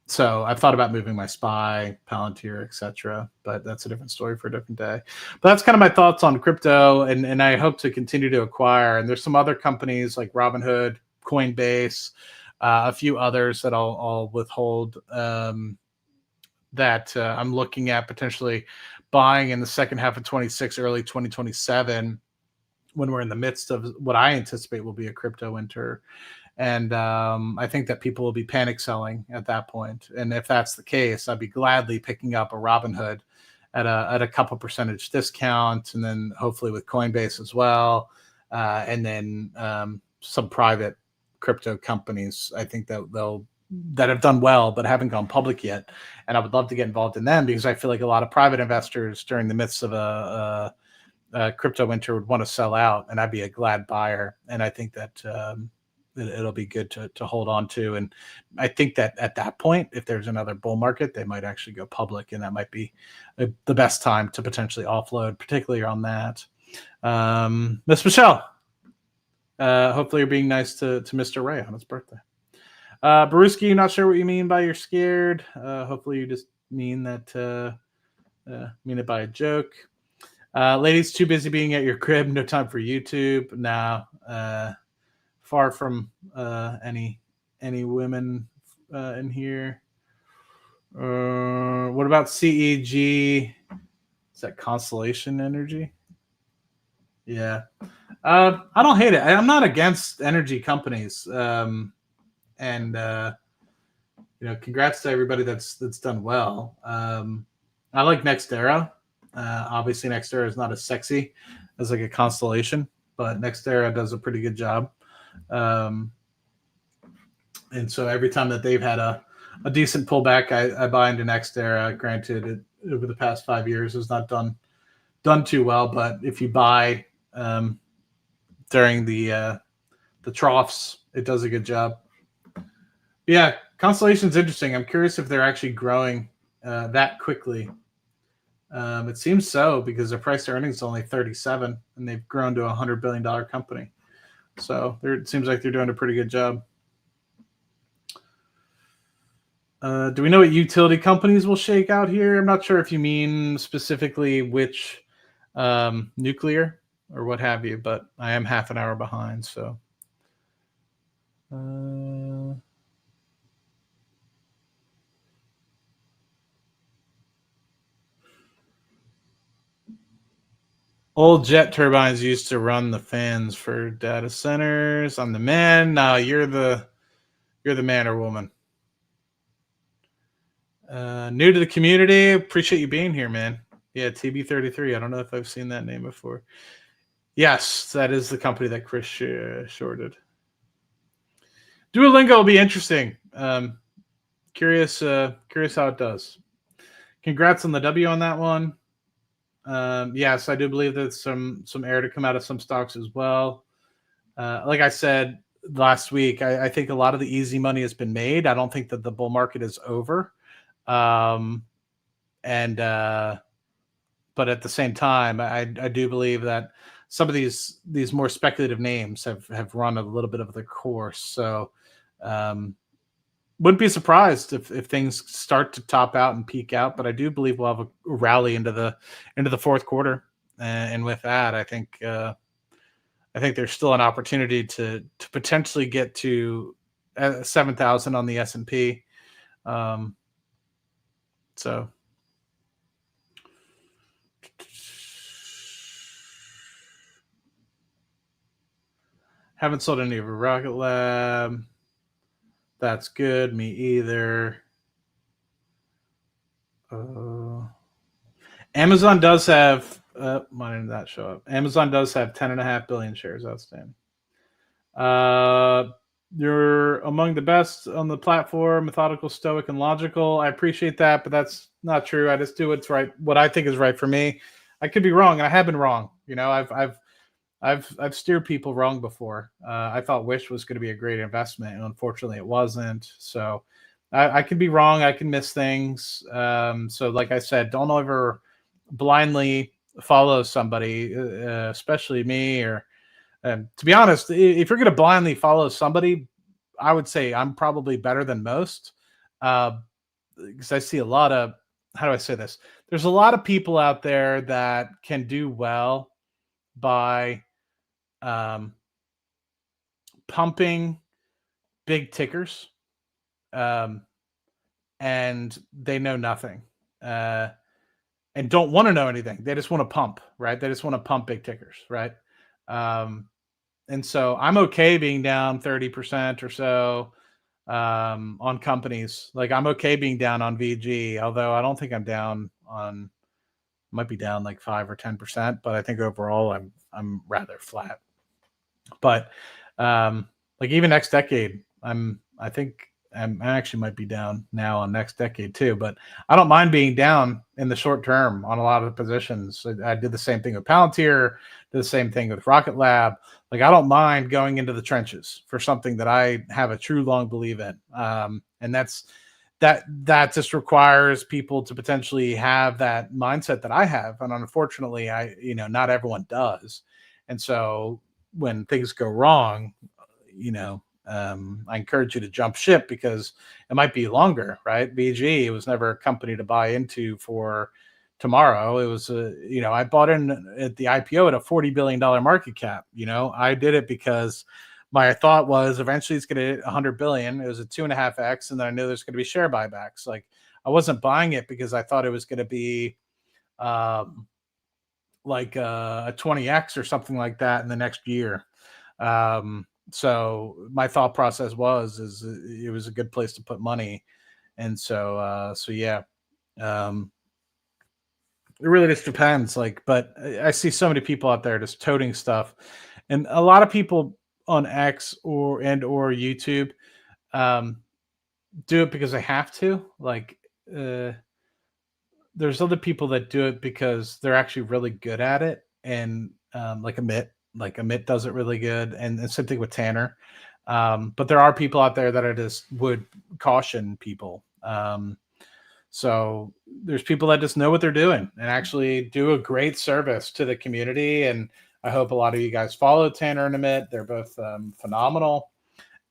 S1: So I've thought about moving my SPY, Palantir, etc., but that's a different story for a different day. But that's kind of my thoughts on crypto, and I hope to continue to acquire. And there's some other companies like Robinhood, Coinbase, a few others that I'll withhold, that I'm looking at potentially buying in the second half of 26, early 2027, when we're in the midst of what I anticipate will be a crypto winter. And I think that people will be panic selling at that point. And if that's the case, I'd be gladly picking up a Robinhood at a couple percentage discount, and then hopefully with Coinbase as well, and then some private crypto companies. I think that have done well but haven't gone public yet, and I would love to get involved in them because I feel like a lot of private investors during the midst of a crypto winter would want to sell out, and I'd be a glad buyer. And I think that it'll be good to hold on to. And I think that at that point, if there's another bull market, they might actually go public, and that might be the best time to potentially offload, particularly on that. Miss Michelle, hopefully you're being nice to Mr. Ray on his birthday. Baruski, not sure what you mean by you're scared. Hopefully you just mean that mean it by a joke. Ladies, too busy being at your crib, no time for YouTube. Now, far from any women in here. What about CEG? Is that Constellation Energy? Yeah. I don't hate it. I'm not against energy companies. And congrats to everybody that's done well. I like NextEra. Obviously, NextEra is not as sexy as like a Constellation, but NextEra does a pretty good job. And so every time that they've had a decent pullback, I buy into NextEra. Granted, over the past 5 years has not done too well, but if you buy during the troughs, it does a good job. Yeah, Constellation's interesting. I'm curious if they're actually growing that quickly. It seems so because their price to earnings is only 37, and they've grown to a $100 billion company. So it seems like they're doing a pretty good job. Do we know what utility companies will shake out here? I'm not sure if you mean specifically which nuclear or what have you, but I am half an hour behind. So. Old jet turbines used to run the fans for data centers. I'm the man. No, you're the man or woman. New to the community. Appreciate you being here, man. Yeah, TB33. I don't know if I've seen that name before. Yes, that is the company that Chris shorted. Duolingo will be interesting. Curious how it does. Congrats on the W on that one. Yes, I do believe that some air to come out of some stocks as well. Like I said last week, I think a lot of the easy money has been made. I don't think that the bull market is over. But at the same time, I do believe that some of these more speculative names have run a little bit of the course. So wouldn't be surprised if things start to top out and peak out, but I do believe we'll have a rally into the fourth quarter. And with that, I think there's still an opportunity to potentially get to 7,000 on the S&P. So haven't sold any of a Rocket Lab. That's good. Me either. Amazon does have. Why didn't that show up? Amazon does have 10.5 billion shares outstanding. You're among the best on the platform, methodical, stoic, and logical. I appreciate that, but that's not true. I just do what's right, what I think is right for me. I could be wrong, and I have been wrong. I've steered people wrong before. I thought Wish was going to be a great investment, and unfortunately, it wasn't. So I can be wrong. I can miss things. So, like I said, don't ever blindly follow somebody, especially me. Or to be honest, if you're going to blindly follow somebody, I would say I'm probably better than most, because I see a lot of, how do I say this? There's a lot of people out there that can do well by pumping big tickers, and they know nothing, and don't want to know anything. They just want to pump, right? They just want to pump big tickers, right? And so I'm okay being down 30% or so on companies. Like I'm okay being down on VG, although I don't think I'm down on Might be down like 5 or 10%, but I think overall I'm rather flat. But like even next decade, I think I actually might be down now on next decade too. But I don't mind being down in the short term on a lot of the positions. I did the same thing with Palantir, did the same thing with Rocket Lab. Like I don't mind going into the trenches for something that I have a true long belief in, and that just requires people to potentially have that mindset that I have, and unfortunately, not everyone does, and so when things go wrong, I encourage you to jump ship because it might be longer, right? VG was never a company to buy into for tomorrow. It was I bought in at the IPO at a $40 billion market cap. I did it because my thought was eventually it's going to hit 100 billion. It was a 2.5x, and then I knew there's going to be share buybacks. Like I wasn't buying it because I thought it was going to be like a 20x or something like that in the next year. So my thought process is it was a good place to put money, and so yeah. It really just depends. But I see so many people out there just toting stuff, and a lot of people on X or YouTube do it because they have to. There's other people that do it because they're actually really good at it, and like Amit does it really good, and same thing with Tanner. But there are people out there that I just would caution people. So there's people that just know what they're doing and actually do a great service to the community. And I hope a lot of you guys follow Tanner and Amit. They're both phenomenal.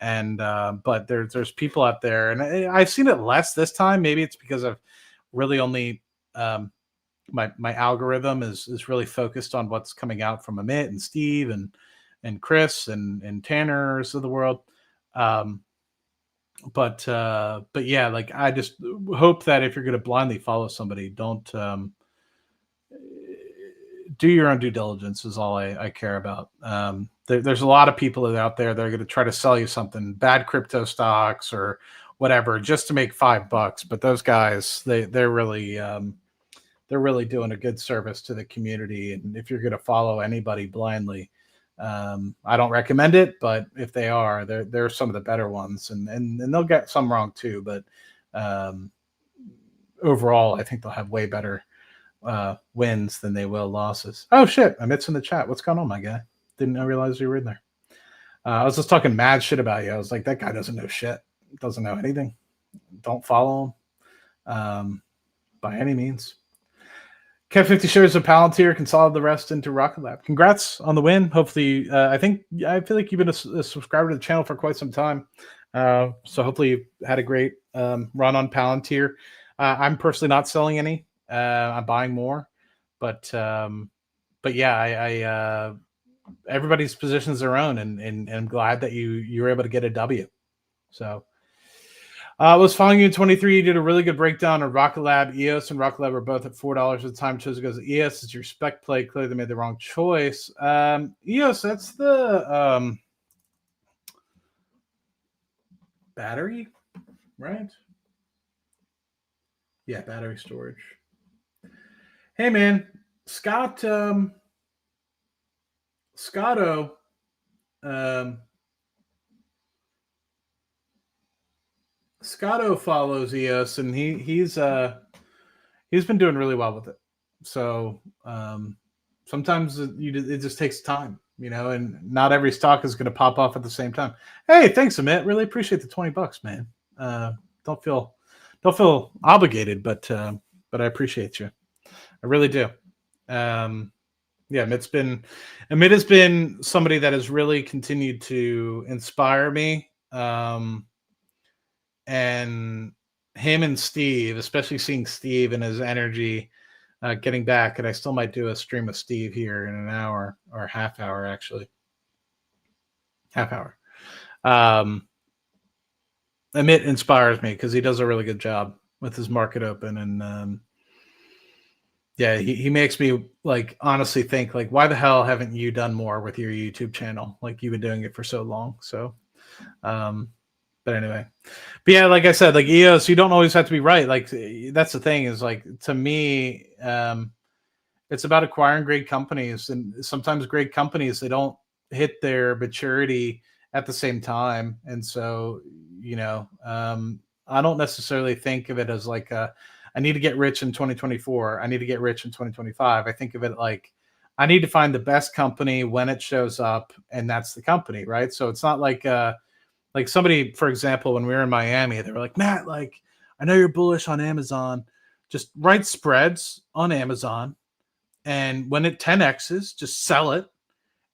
S1: And but there's people out there, and I've seen it less this time. Maybe it's because I've really only my algorithm is really focused on what's coming out from Amit and Steve and Chris and Tanner's of the world. But yeah, like I just hope that if you're going to blindly follow somebody, don't do your own due diligence is all I care about. There's a lot of people out there that are going to try to sell you something, bad crypto stocks or whatever, just to make $5. But those guys, they're really doing a good service to the community. And if you're going to follow anybody blindly, I don't recommend it, but if they are, they're some of the better ones, and they'll get some wrong too. But overall, I think they'll have way better wins than they will losses. Oh shit, Amit's in the chat. What's going on, my guy? Didn't realize you were in there. I was just talking mad shit about you. I was like, that guy doesn't know shit. Doesn't know anything. Don't follow him by any means. Kept 50 shares of Palantir, consolidated the rest into Rocket Lab. Congrats on the win. Hopefully, I feel like you've been a subscriber to the channel for quite some time. So hopefully you had a great run on Palantir. I'm personally not selling any. I'm buying more, but yeah, everybody's position is their own, and I'm glad that you were able to get a W. So. I was following you in 23. You did a really good breakdown of Rocket Lab. EOS and Rocket Lab are both at $4 at the time. Chose goes EOS is your spec play. Clearly, they made the wrong choice. EOS, that's the battery, right? Yeah, battery storage. Hey, man, Scotto. Scotto follows EOS, and he's been doing really well with it. So sometimes it just takes time, and not every stock is going to pop off at the same time. Hey, thanks, Amit. Really appreciate the $20, man. Don't feel obligated, but I appreciate you. I really do. Yeah, Amit has been somebody that has really continued to inspire me. And him and Steve, especially seeing Steve and his energy getting back, and I still might do a stream with Steve here in an hour or half hour, actually. Half hour. Amit inspires me because he does a really good job with his market open, and yeah, he makes me honestly think why the hell haven't you done more with your YouTube channel? Like you've been doing it for so long. So but anyway, but yeah, like I said, EOS, you don't always have to be right. That's the thing is to me, It's about acquiring great companies, and sometimes great companies, they don't hit their maturity at the same time. And so, I don't necessarily think of it as like I need to get rich in 2024. I need to get rich in 2025. I think of it like I need to find the best company when it shows up, and that's the company, right? So it's not like somebody, for example, when we were in Miami, they were like, Matt, like, I know you're bullish on Amazon. Just write spreads on Amazon. And when it 10X's, just sell it.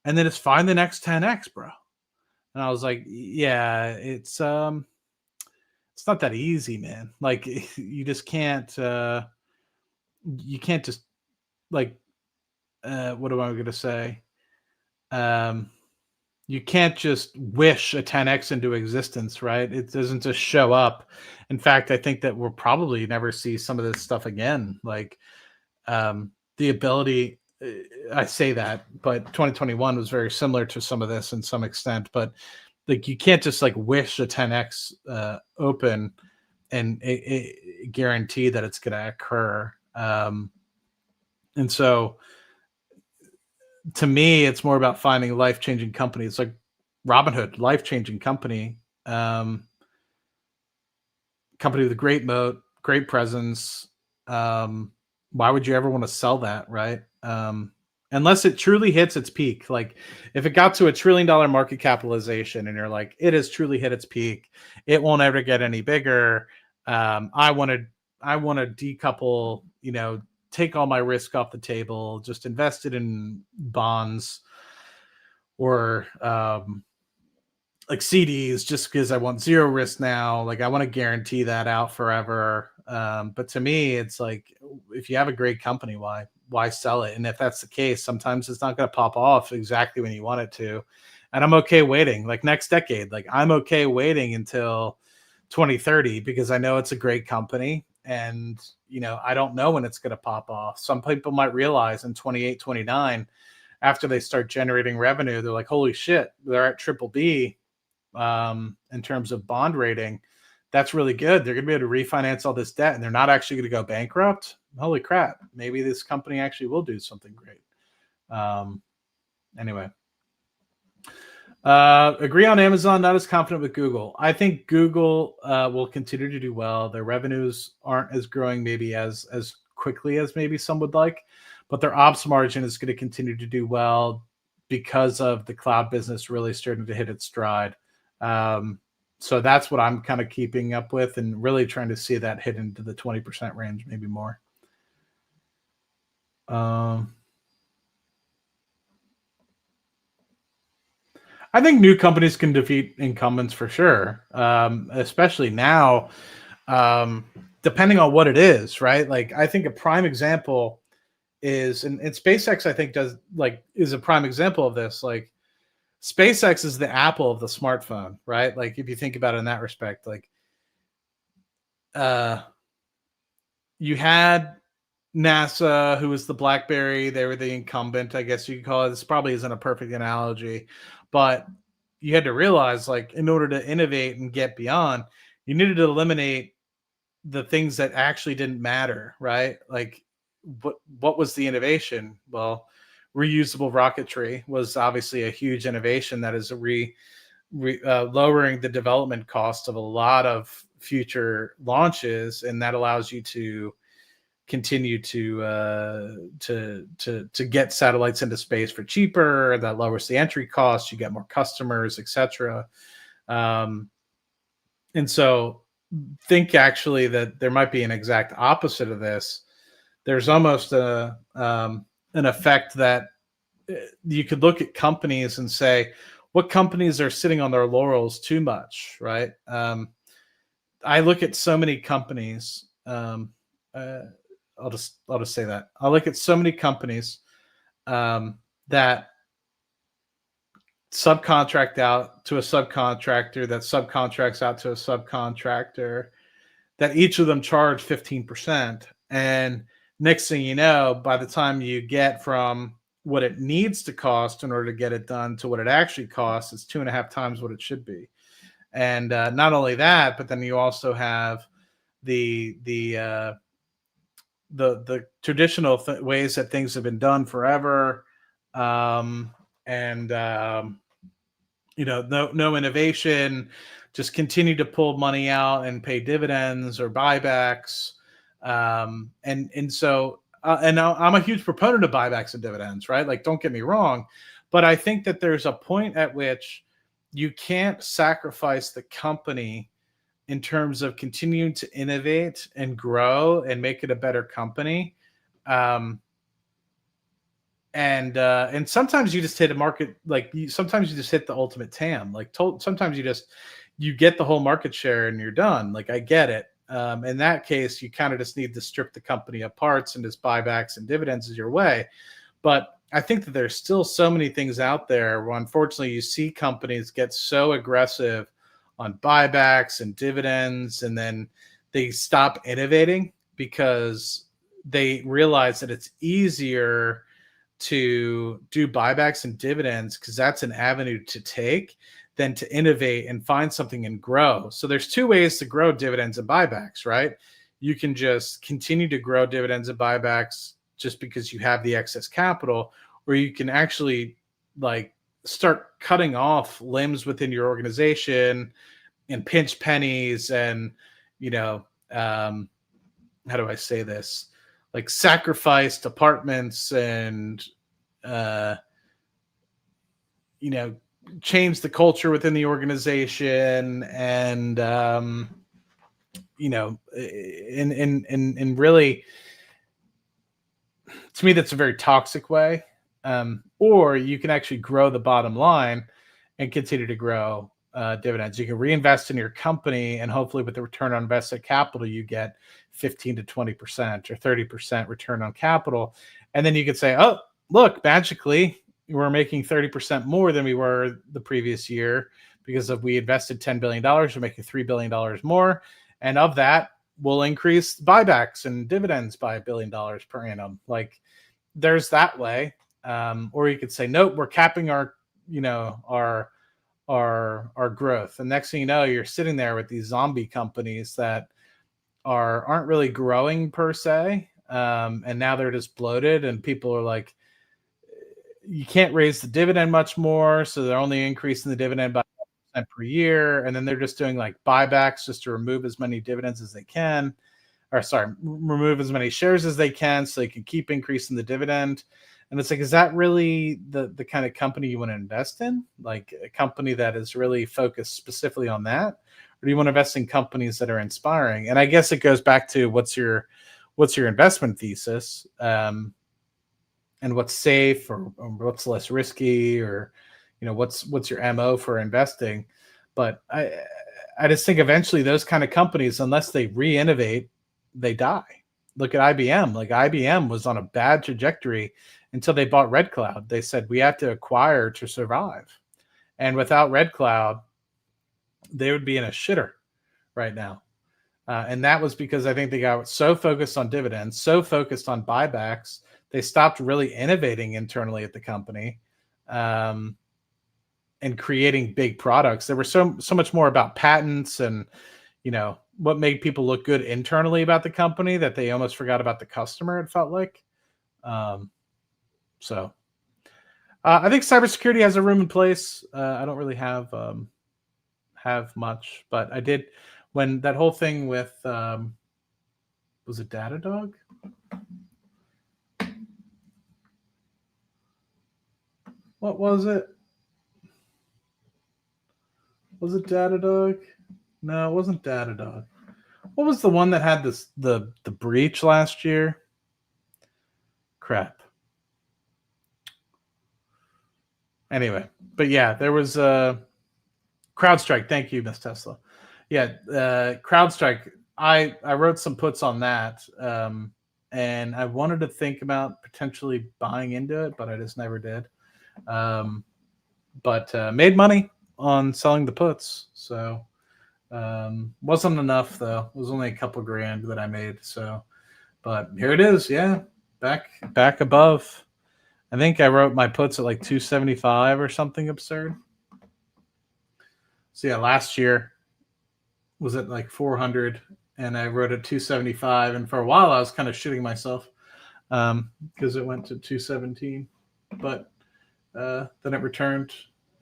S1: And then just find the next 10X, bro. And I was like, yeah, it's not that easy, man. Like you just can't you can't just like what am I gonna say? You can't just wish a 10X into existence, right? It doesn't just show up. In fact, I think that we'll probably never see some of this stuff again. Like the ability, I say that, but 2021 was very similar to some of this in some extent. But like you can't just like wish a 10X open and guarantee that it's going to occur. And so to me, it's more about finding life-changing companies like Robinhood, life-changing company, company with a great moat, great presence. Why would you ever want to sell that, right? Unless it truly hits its peak. Like if it got to $1 trillion market capitalization and you're like, it has truly hit its peak, it won't ever get any bigger. I want to decouple, take all my risk off the table, just invest it in bonds or like CDs, just because I want zero risk now. Like I want to guarantee that out forever. But to me, it's like if you have a great company, why sell it? And if that's the case, sometimes it's not going to pop off exactly when you want it to. And I'm okay waiting, like next decade. Like I'm okay waiting until 2030 because I know it's a great company. And, I don't know when it's going to pop off. Some people might realize in 28, 29, after they start generating revenue, they're like, holy shit, they're at BBB in terms of bond rating. That's really good. They're going to be able to refinance all this debt and they're not actually going to go bankrupt. Holy crap. Maybe this company actually will do something great. Anyway. Agree on Amazon, not as confident with Google. I think Google will continue to do well. Their revenues aren't as growing maybe as quickly as maybe some would like, but their ops margin is going to continue to do well because of the cloud business really starting to hit its stride. So that's what I'm kind of keeping up with and really trying to see that hit into the 20% range, maybe more. I think new companies can defeat incumbents for sure, especially now, depending on what it is, right? Like I think a prime example is, and SpaceX I think is a prime example of this. Like SpaceX is the Apple of the smartphone, right? Like if you think about it in that respect, like you had NASA, who was the BlackBerry. They were the incumbent, I guess you could call it. This probably isn't a perfect analogy, but you had to realize, like, in order to innovate and get beyond, you needed to eliminate the things that actually didn't matter, right? Like, what was the innovation? Well, reusable rocketry was obviously a huge innovation that is lowering the development cost of a lot of future launches, and that allows you to continue to get satellites into space for cheaper. That lowers the entry cost. You get more customers, etc. And so, think actually that there might be an exact opposite of this. There's almost an effect that you could look at companies and say, what companies are sitting on their laurels too much, right? I look at so many companies. I'll just say that. I look at so many companies that subcontract out to a subcontractor that subcontracts out to a subcontractor, that each of them charge 15%. And next thing you know, by the time you get from what it needs to cost in order to get it done to what it actually costs, it's 2.5 times what it should be. And not only that, but then you also have the the traditional ways that things have been done forever, and no innovation, just continue to pull money out and pay dividends or buybacks, and so and now I'm a huge proponent of buybacks and dividends, right? Like, don't get me wrong, but I think that there's a point at which you can't sacrifice the company in terms of continuing to innovate and grow and make it a better company. And sometimes you just hit a market, like sometimes you just hit the ultimate TAM. Like sometimes you get the whole market share and you're done. Like, I get it. In that case, you kind of just need to strip the company of parts and just buybacks and dividends is your way. But I think that there's still so many things out there where unfortunately you see companies get so aggressive on buybacks and dividends, and then they stop innovating because they realize that it's easier to do buybacks and dividends because that's an avenue to take than to innovate and find something and grow. So there's two ways to grow dividends and buybacks, right? You can just continue to grow dividends and buybacks just because you have the excess capital, or you can actually like start cutting off limbs within your organization and pinch pennies and, how do I say this? Like sacrifice departments and, change the culture within the organization and, and really, to me, that's a very toxic way. Or you can actually grow the bottom line and continue to grow dividends. You can reinvest in your company, and hopefully with the return on invested capital, you get 15 to 20% or 30% return on capital. And then you could say, oh, look, magically, we're making 30% more than we were the previous year because we invested $10 billion, we're making $3 billion more. And of that, we'll increase buybacks and dividends by $1 billion per annum. Like, there's that way. Or you could say, nope, we're capping our growth. And next thing you know, you're sitting there with these zombie companies that aren't really growing per se. And now they're just bloated, and people are like, you can't raise the dividend much more. So they're only increasing the dividend by 5% per year. And then they're just doing like buybacks just to remove as many dividends as they can, remove as many shares as they can so they can keep increasing the dividend. And it's like, is that really the kind of company you want to invest in? Like a company that is really focused specifically on that? Or do you want to invest in companies that are inspiring? And I guess it goes back to what's your investment thesis, and what's safe or what's less risky, or, what's your MO for investing. But I just think eventually those kind of companies, unless they re-innovate, they die. Look at IBM. Like, IBM was on a bad trajectory until they bought Red Cloud. They said, we have to acquire to survive. And without Red Cloud, they would be in a shitter right now. And that was because I think they got so focused on dividends, so focused on buybacks, they stopped really innovating internally at the company, and creating big products. There were so much more about patents and, what made people look good internally about the company that they almost forgot about the customer, it felt like. So I think cybersecurity has a room and place. I don't really have much, but I did when that whole thing with, was it Datadog? What was it? Was it Datadog? No, it wasn't Datadog. What was the one that had the breach last year? Crap. Anyway, but yeah, there was CrowdStrike. Thank you, Miss Tesla. Yeah, CrowdStrike. I wrote some puts on that, and I wanted to think about potentially buying into it, but I just never did. But made money on selling the puts, so wasn't enough though. It was only a couple grand that I made. So, but here it is. Yeah, back above. I think I wrote my puts at like 275 or something absurd. So yeah, last year was at like 400, and I wrote a 275, and for a while I was kind of shitting myself because it went to 217, but then it returned,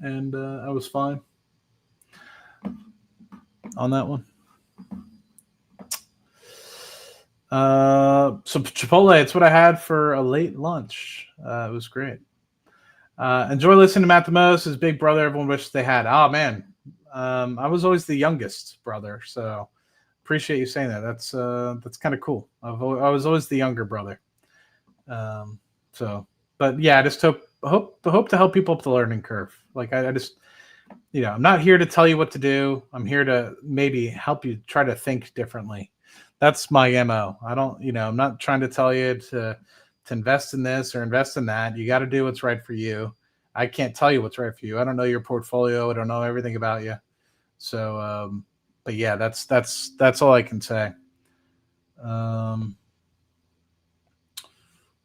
S1: and I was fine on that one. So Chipotle, it's what I had for a late lunch. It was great. Enjoy listening to Matt the most. His big brother, everyone wishes they had. Oh man, I was always the youngest brother, so appreciate you saying that. That's kind of cool. I was always the younger brother. But yeah, I just hope to help people up the learning curve. Like I just, I'm not here to tell you what to do. I'm here to maybe help you try to think differently. That's my MO. I don't, I'm not trying to tell you to invest in this or invest in that. You got to do what's right for you. I can't tell you what's right for you. I don't know your portfolio. I don't know everything about you. So, but yeah, that's all I can say.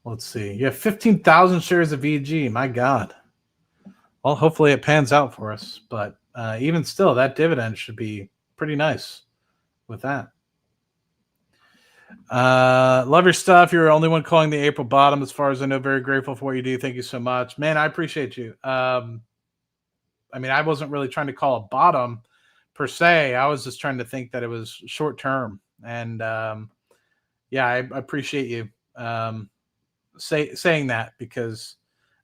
S1: Let's see. You have 15,000 shares of VG. My God. Well, hopefully it pans out for us. But even still, that dividend should be pretty nice with that. Love your stuff. You're the only one calling the April bottom, as far as I know. Very grateful for what you do. Thank you so much, man. I appreciate you. I wasn't really trying to call a bottom per se. I was just trying to think that it was short term, and yeah, I appreciate you saying that, because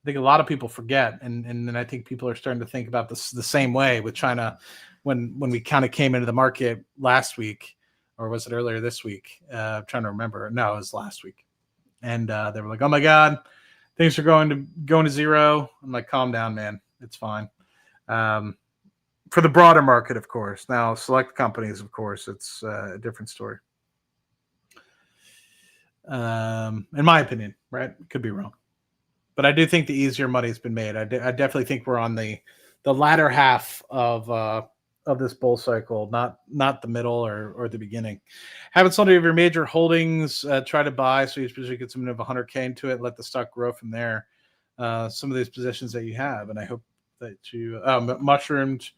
S1: I think a lot of people forget, and I think people are starting to think about this the same way with China. When we kind of came into the market last week. Or was it earlier this week? I'm trying to remember. No, it was last week. And they were like, "Oh my God, things are going to zero." I'm like, "Calm down, man. It's fine." For the broader market, of course. Now, select companies, of course, it's a different story. In my opinion, right? Could be wrong, but I do think the easier money's been made. I definitely think we're on the latter half of this bull cycle, not the middle or the beginning. Haven't sold any of your major holdings. Try to buy, so you usually get something of 100K into it. Let the stock grow from there. Some of these positions that you have, and I hope that you mushroomed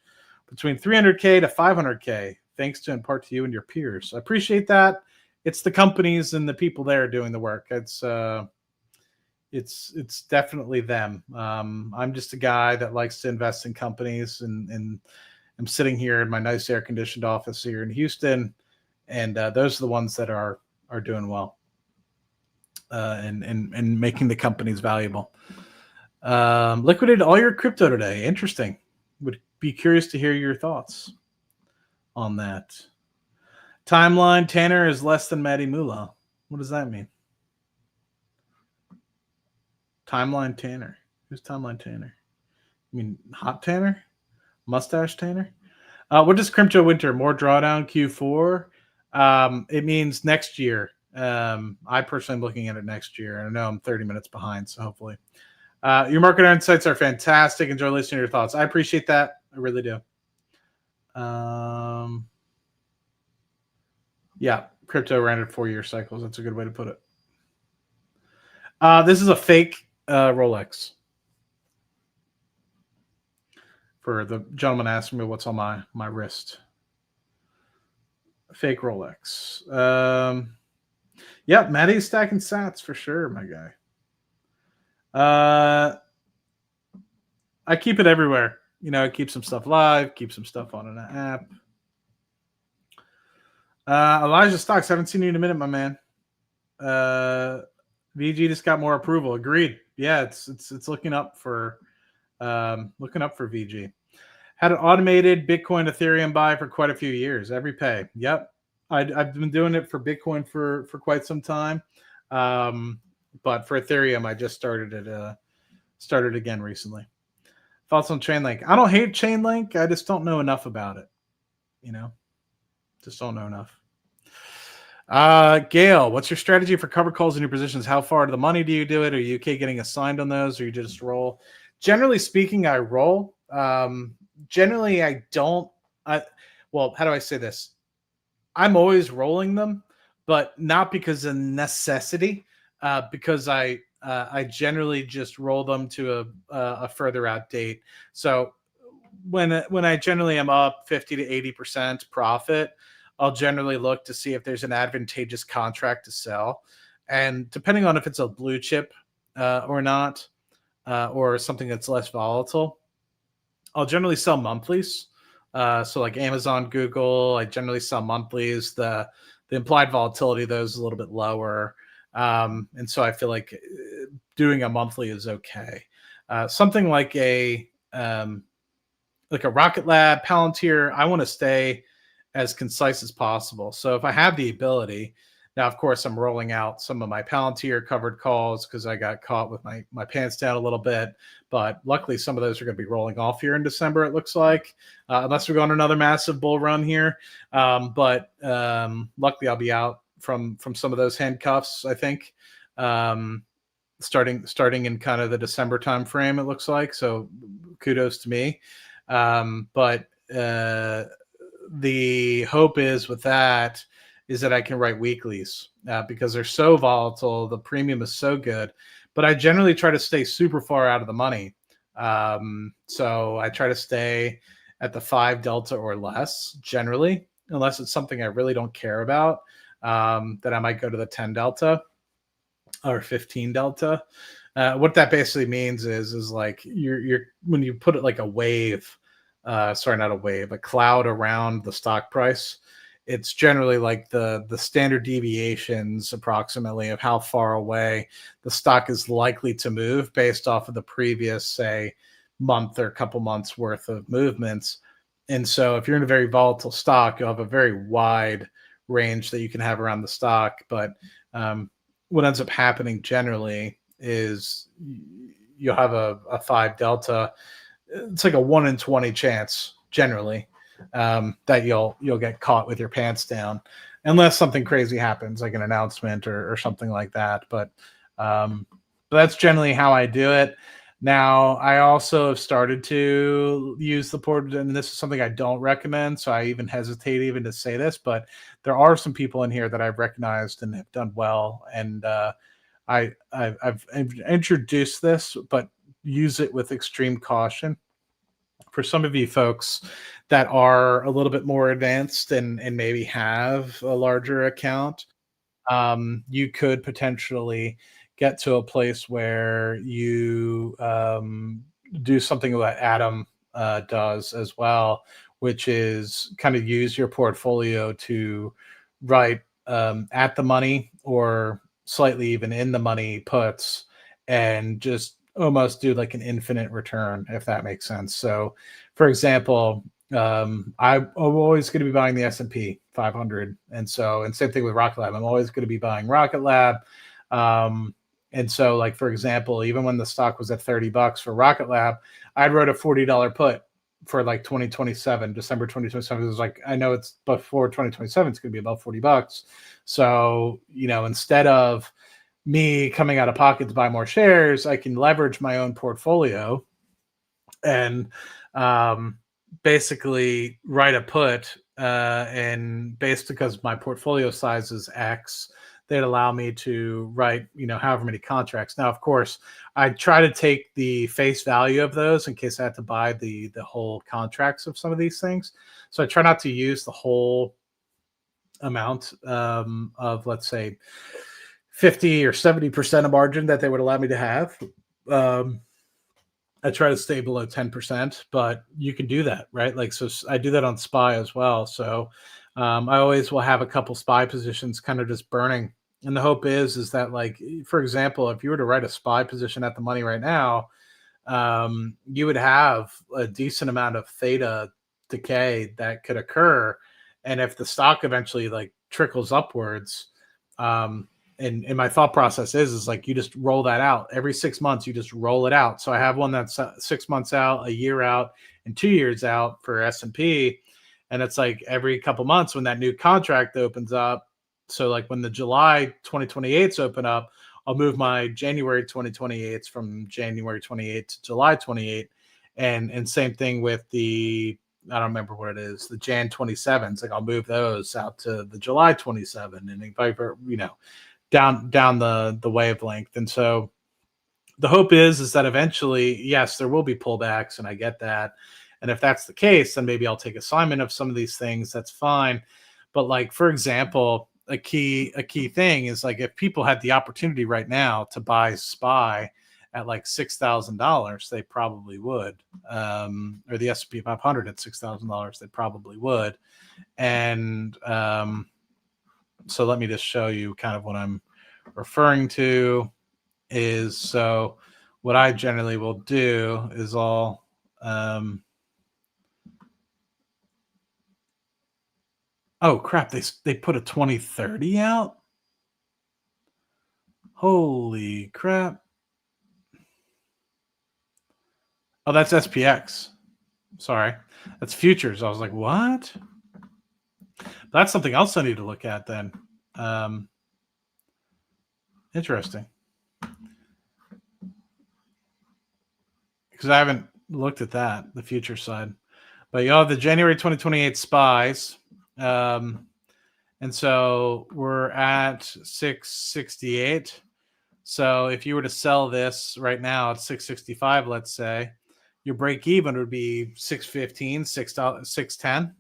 S1: between 300K to 500K. Thanks to in part to you and your peers. I appreciate that. It's the companies and the people there doing the work. It's definitely them. I'm just a guy that likes to invest in companies, and I'm sitting here in my nice air-conditioned office here in Houston, and those are the ones that are doing well and making the companies valuable. Liquidated all your crypto today. Interesting. Would be curious to hear your thoughts on that. Timeline Tanner is less than Matty Moolah. What does that mean? Timeline Tanner. Who's Timeline Tanner? You mean Hot Tanner? Mustache Tanner? What does Crypto Winter? More drawdown Q4? It means next year. I personally am looking at it next year. I know I'm 30 minutes behind, so hopefully. Your market insights are fantastic. Enjoy listening to your thoughts. I appreciate that. I really do. Yeah, crypto ran at 4-year cycles. That's a good way to put it. This is a fake Rolex. For the gentleman asking me what's on my wrist. Fake Rolex. Yeah, Matty's stacking sats for sure, my guy. I keep it everywhere. I keep some stuff live, keep some stuff on an app. Elijah Stocks, haven't seen you in a minute, my man. VG just got more approval. Agreed. Yeah, it's looking up for VG. Had an automated Bitcoin Ethereum buy for quite a few years. Every pay. Yep. I've been doing it for Bitcoin for quite some time. But for Ethereum, I just started again recently. Thoughts on Chainlink? I don't hate Chainlink. I just don't know enough about it. Just don't know enough. Gail, what's your strategy for cover calls in your positions? How far to the money do you do it? Are you okay getting assigned on those, or you just roll? Generally speaking, I roll. Generally, I don't. Well, how do I say this? I'm always rolling them, but not because of necessity. Because I generally just roll them to a further out date. So when I generally am up 50 to 80% profit, I'll generally look to see if there's an advantageous contract to sell. And depending on if it's a blue chip or not, or something that's less volatile, I'll generally sell monthlies. So like Amazon, Google, I generally sell monthlies. The implied volatility of those is a little bit lower. And so I feel like doing a monthly is okay. Something like a Rocket Lab, Palantir, I want to stay as concise as possible. So if I have the ability, now of course I'm rolling out some of my Palantir covered calls because I got caught with my pants down a little bit. But luckily some of those are going to be rolling off here in December, it looks like, unless we're going another massive bull run here. But luckily I'll be out from some of those handcuffs, I think. Starting in kind of the December time frame, it looks like. So kudos to me. But the hope is with that is that I can write weeklies because they're so volatile. The premium is so good, but I generally try to stay super far out of the money. So I try to stay at the 5 delta or less generally, unless it's something I really don't care about, that I might go to the 10 delta or 15 delta. What that basically means is like you're when you put it like a wave, sorry, not a wave, a cloud around the stock price, it's generally like the standard deviations approximately of how far away the stock is likely to move based off of the previous, say, month or couple months worth of movements. And so if you're in a very volatile stock, you'll have a very wide range that you can have around the stock. But what ends up happening generally is you'll have a 5 delta. It's like a 1 in 20 chance generally that you'll get caught with your pants down, unless something crazy happens, like an announcement or something like that. But that's generally how I do it. Now, I also have started to use the port, and this is something I don't recommend, so I even hesitate even to say this, but there are some people in here that I've recognized and have done well, and I've introduced this, but use it with extreme caution. For some of you folks that are a little bit more advanced and maybe have a larger account, you could potentially get to a place where you do something that Adam does as well, which is kind of use your portfolio to write at the money or slightly even in the money puts and just almost do like an infinite return, if that makes sense. So, for example, I'm always going to be buying the S&P 500. And same thing with Rocket Lab. I'm always going to be buying Rocket Lab. And so, like, for example, even when the stock was at $30 for Rocket Lab, I wrote a $40 put for like 2027, December 2027. It was like, I know it's before 2027, it's going to be about $40. So, instead of me coming out of pocket to buy more shares, I can leverage my own portfolio and basically write a put. And based because my portfolio size is X, they'd allow me to write, however many contracts. Now, of course, I try to take the face value of those in case I have to buy the whole contracts of some of these things. So I try not to use the whole amount of, let's say, 50 or 70% of margin that they would allow me to have. I try to stay below 10%, but you can do that, right? Like, so I do that on SPY as well. So I always will have a couple SPY positions kind of just burning. And the hope is that, like, for example, if you were to write a SPY position at the money right now, you would have a decent amount of theta decay that could occur. And if the stock eventually like trickles upwards, and my thought process is like you just roll that out every 6 months. You just roll it out. So I have one that's 6 months out, a year out, and 2 years out for S&P. And it's like every couple months when that new contract opens up. So like when the July 2028s open up, I'll move my January 2028s from January 28 to July 28. And same thing with the, I don't remember what it is, the Jan 27s. Like I'll move those out to the July 27 and if I, down the wavelength. And so the hope is that eventually, yes, there will be pullbacks, and I get that. And if that's the case, then maybe I'll take assignment of some of these things. That's fine. But like, for example, a key thing is like if people had the opportunity right now to buy SPY at like $6,000, they probably would. Or the S&P 500 at $6,000, they probably would. And so let me just show you kind of what I'm referring to is, so what I generally will do is I'll oh crap, they put a 2030 out. Holy crap. Oh, that's SPX. Sorry. That's futures. I was like, what? That's something else I need to look at then. Interesting. Because I haven't looked at that, the future side. But you have the January 2028 SPYs. And so we're at 668. So if you were to sell this right now at 665, let's say, your break even would be 615, $610.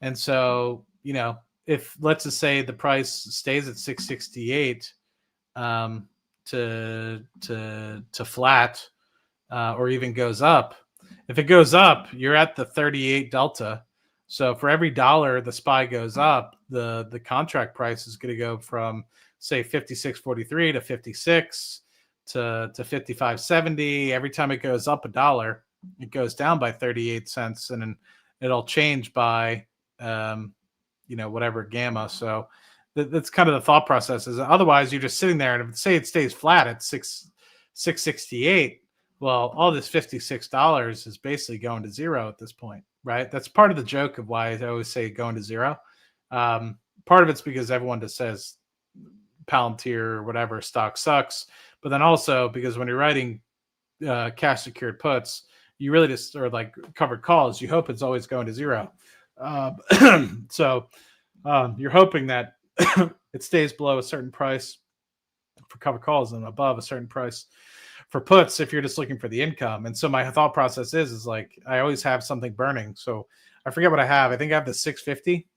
S1: And so, you know, if let's just say the price stays at 668 to flat or even goes up, if it goes up, you're at the 38 delta. So for every dollar the SPY goes up, the contract price is going to go from say 56.43 to 56 to 55.70. Every time it goes up $1, it goes down by 38 cents, and then it'll change by you know, whatever gamma. So that's kind of the thought process. Is otherwise you're just sitting there, and if say it stays flat at 668, well, all this $56 is basically going to zero at this point, right? That's part of the joke of why I always say going to zero. Part of it's because everyone just says Palantir or whatever stock sucks, but then also because when you're writing cash secured puts, you really just, or like covered calls, you hope it's always going to zero. So you're hoping that it stays below a certain price for covered calls and above a certain price for puts if you're just looking for the income. And so my thought process is like I always have something burning. So I forget what I have. I think I have the 650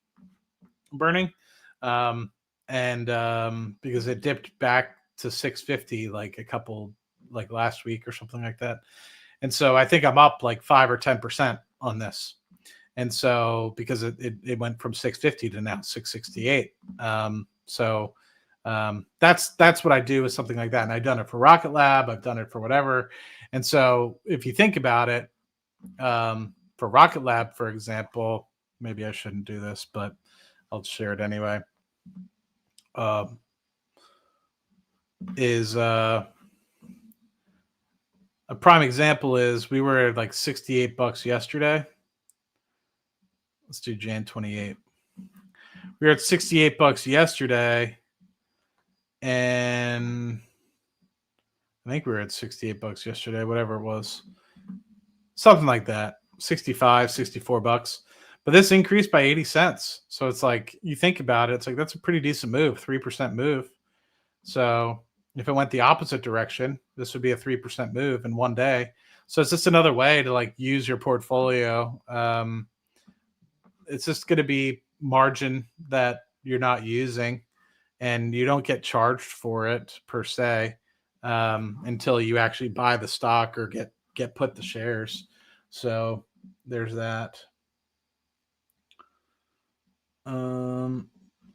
S1: burning. Because it dipped back to 650 like a couple, like last week or something like that. And so I think I'm up like 5 or 10% on this. And so because it went from 650 to now 668. That's what I do with something like that. And I've done it for Rocket Lab. I've done it for whatever. And so if you think about it, for Rocket Lab, for example, maybe I shouldn't do this, but I'll share it anyway. A prime example is we were at like $68 yesterday. Let's do Jan 28. We were at $68 yesterday, and I think we were at $68 yesterday, whatever it was. Something like that. 65, $64. But this increased by 80 cents. So it's like, you think about it, it's like that's a pretty decent move, 3% move. So if it went the opposite direction, this would be a 3% move in one day. So it's just another way to like use your portfolio. It's just going to be margin that you're not using, and you don't get charged for it per se until you actually buy the stock or get put the shares. So there's that. I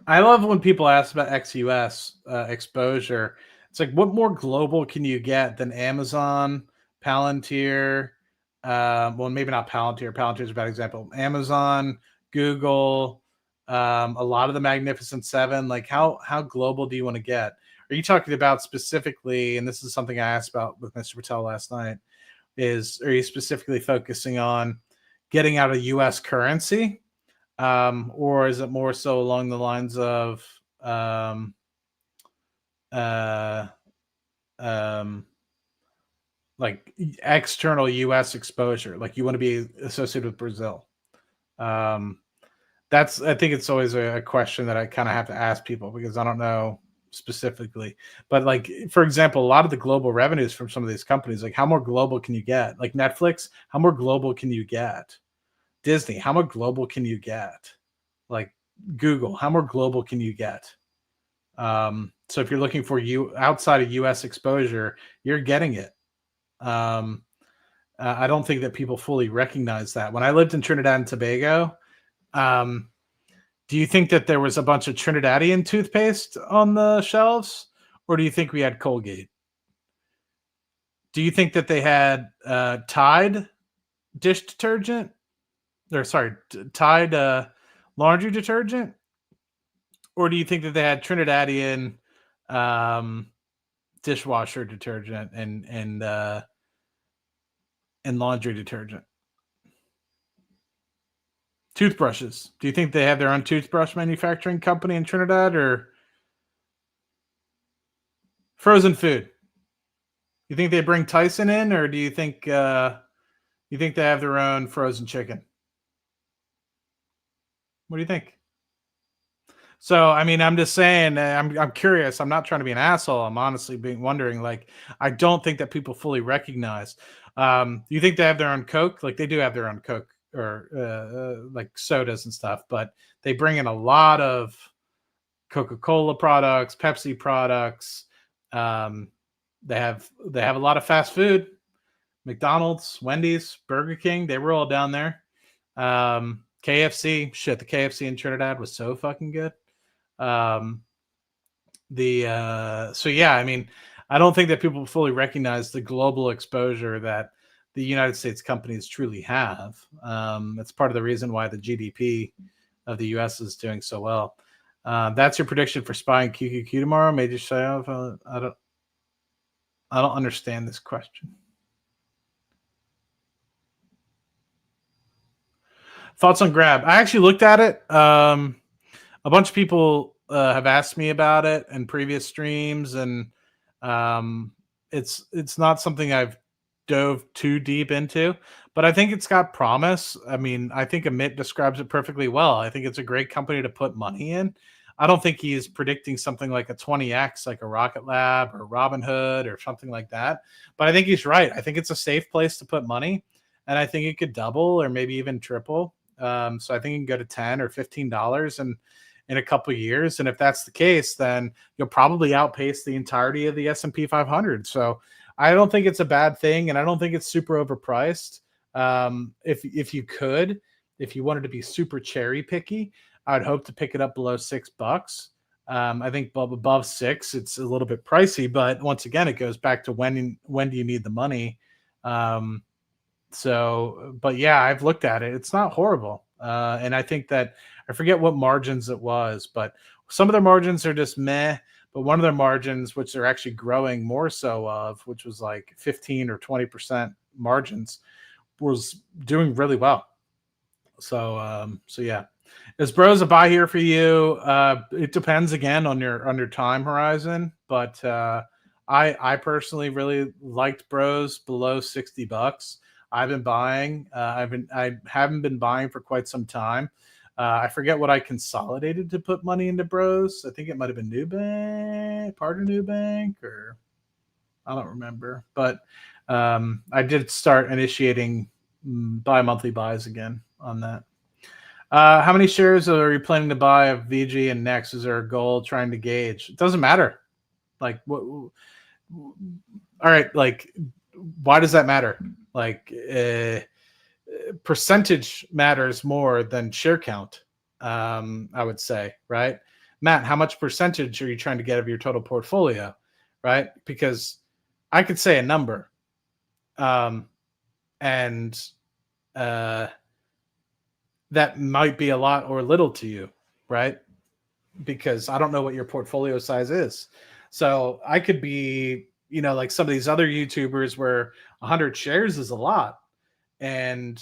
S1: love when people ask about ex-US exposure. It's like, what more global can you get than Amazon, Palantir? Well, maybe not Palantir. Palantir is a bad example. Amazon, Google, a lot of the Magnificent Seven. Like, how global do you want to get? Are you talking about specifically, and this is something I asked about with Mr. Patel last night, are you specifically focusing on getting out of U.S. currency? Or is it more so along the lines of like external U.S. exposure? Like you want to be associated with Brazil? I think it's always a question that I kind of have to ask people because I don't know specifically. But like, for example, a lot of the global revenues from some of these companies, like how more global can you get? Like Netflix, how more global can you get? Disney, how much global can you get? Like Google. How more global can you get? So if you're looking for you outside of U.S. exposure, you're getting it. I don't think that people fully recognize that. When I lived in Trinidad and Tobago, do you think that there was a bunch of Trinidadian toothpaste on the shelves, or do you think we had Colgate? Do you think that they had Tide dish detergent? Or sorry, Tide laundry detergent? Or do you think that they had Trinidadian dishwasher detergent and laundry detergent? Toothbrushes. Do you think they have their own toothbrush manufacturing company in Trinidad, or frozen food? You think they bring Tyson in, or do you think they have their own frozen chicken? What do you think? So, I mean, I'm just saying, I'm curious. I'm not trying to be an asshole. I'm honestly wondering, like, I don't think that people fully recognize. You think they have their own Coke? Like, they do have their own Coke or like sodas and stuff, but they bring in a lot of Coca-Cola products, Pepsi products. They have a lot of fast food, McDonald's, Wendy's, Burger King. They were all down there. KFC, shit, the KFC in Trinidad was so fucking good. So yeah, I mean, I don't think that people fully recognize the global exposure that the United States companies truly have. That's part of the reason why the GDP of the US is doing so well. That's your prediction for SPY and QQQ tomorrow. Major sell. I don't understand this question. Thoughts on Grab? I actually looked at it. A bunch of people have asked me about it in previous streams, and it's not something I've dove too deep into, but I think it's got promise. I mean, I think Amit describes it perfectly well. I think it's a great company to put money in. I don't think he is predicting something like a 20x, like a Rocket Lab or Robinhood or something like that. But I think he's right. I think it's a safe place to put money, and I think it could double or maybe even triple. So I think it can go to $10 or $15 and in a couple of years. And if that's the case, then you'll probably outpace the entirety of the S&P 500. So I don't think it's a bad thing, and I don't think it's super overpriced. If you wanted to be super cherry picky, I'd hope to pick it up below $6. I think above $6, it's a little bit pricey, but once again, it goes back to when do you need the money? But yeah, I've looked at it. It's not horrible. And I think that I forget what margins it was, but some of their margins are just meh. But one of their margins, which they're actually growing more so of, which was like 15 or 20% margins, was doing really well. So yeah. Is Bros a buy here for you? It depends again on your time horizon, but I personally really liked Bros below $60. I've been buying. I haven't been buying for quite some time. I forget what I consolidated to put money into Bros. I think it might have been Nubank, part of Nubank, or I don't remember. But I did start initiating bi-monthly buys again on that. How many shares are you planning to buy of VG and Next? Is there a goal trying to gauge? It doesn't matter. Like, what? All right. Like, why does that matter? Like, percentage matters more than share count. I would say, right? Matt, how much percentage are you trying to get of your total portfolio? Right? Because I could say a number. And that might be a lot or little to you, right? Because I don't know what your portfolio size is. So I could be, like some of these other YouTubers where 100 shares is a lot. And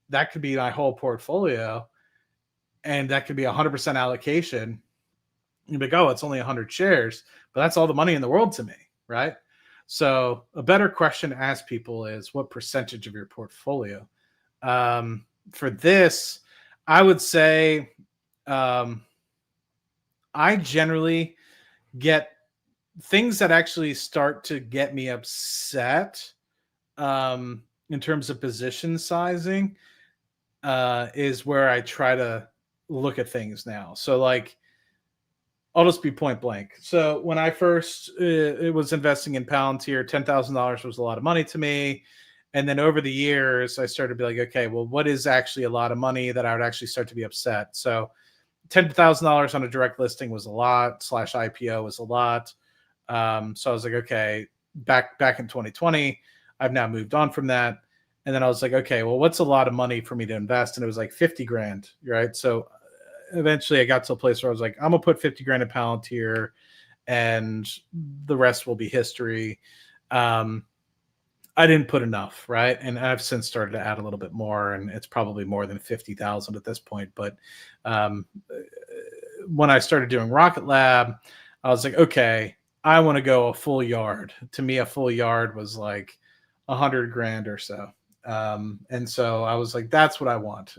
S1: that could be my whole portfolio. And that could be 100% allocation. You'd be like, oh, it's only 100 shares, but that's all the money in the world to me, right? So a better question to ask people is, what percentage of your portfolio? For this, I would say I generally get things that actually start to get me upset in terms of position sizing is where I try to look at things now. So like, I'll just be point blank. So when I first it was investing in Palantir, $10,000 was a lot of money to me. And then over the years, I started to be like, okay, well, what is actually a lot of money that I would actually start to be upset? So $10,000 on a direct listing was a lot, / IPO was a lot. So I was like, okay, back in 2020, I've now moved on from that. And then I was like, okay, well, what's a lot of money for me to invest? And it was like 50 grand, right? So eventually I got to a place where I was like, I'm gonna put 50 grand in Palantir and the rest will be history. I didn't put enough, right? And I've since started to add a little bit more, and it's probably more than 50,000 at this point. But when I started doing Rocket Lab, I was like, okay, I want to go a full yard. To me, a full yard was like 100 grand or so. And so I was like, that's what I want,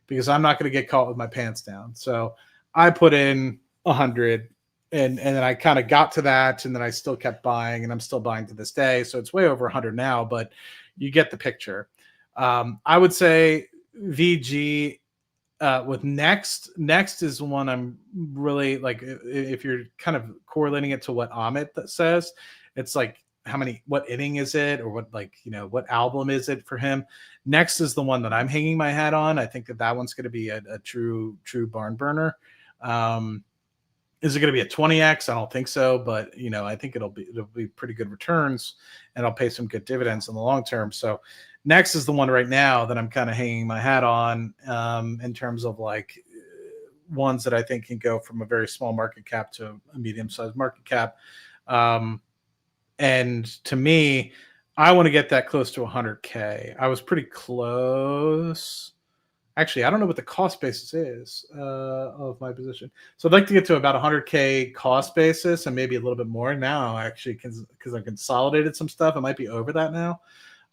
S1: because I'm not going to get caught with my pants down. So I put in 100, and then I kind of got to that, and then I still kept buying, and I'm still buying to this day. So it's way over 100 now, but you get the picture. I would say VG with Next is one I'm really like, if you're kind of correlating it to what Amit says, it's like, what inning is it, or what, like, what album is it for him? Next is the one that I'm hanging my hat on. I think that one's going to be a true barn burner. Is it going to be a 20x? I don't think so, but I think it'll be pretty good returns, and I'll pay some good dividends in the long term. So Next is the one right now that I'm kind of hanging my hat on, in terms of like ones that I think can go from a very small market cap to a medium-sized market cap. And to me, I want to get that close to 100K. I was pretty close. Actually, I don't know what the cost basis is of my position. So I'd like to get to about 100K cost basis, and maybe a little bit more now, actually, because I've consolidated some stuff. I might be over that now.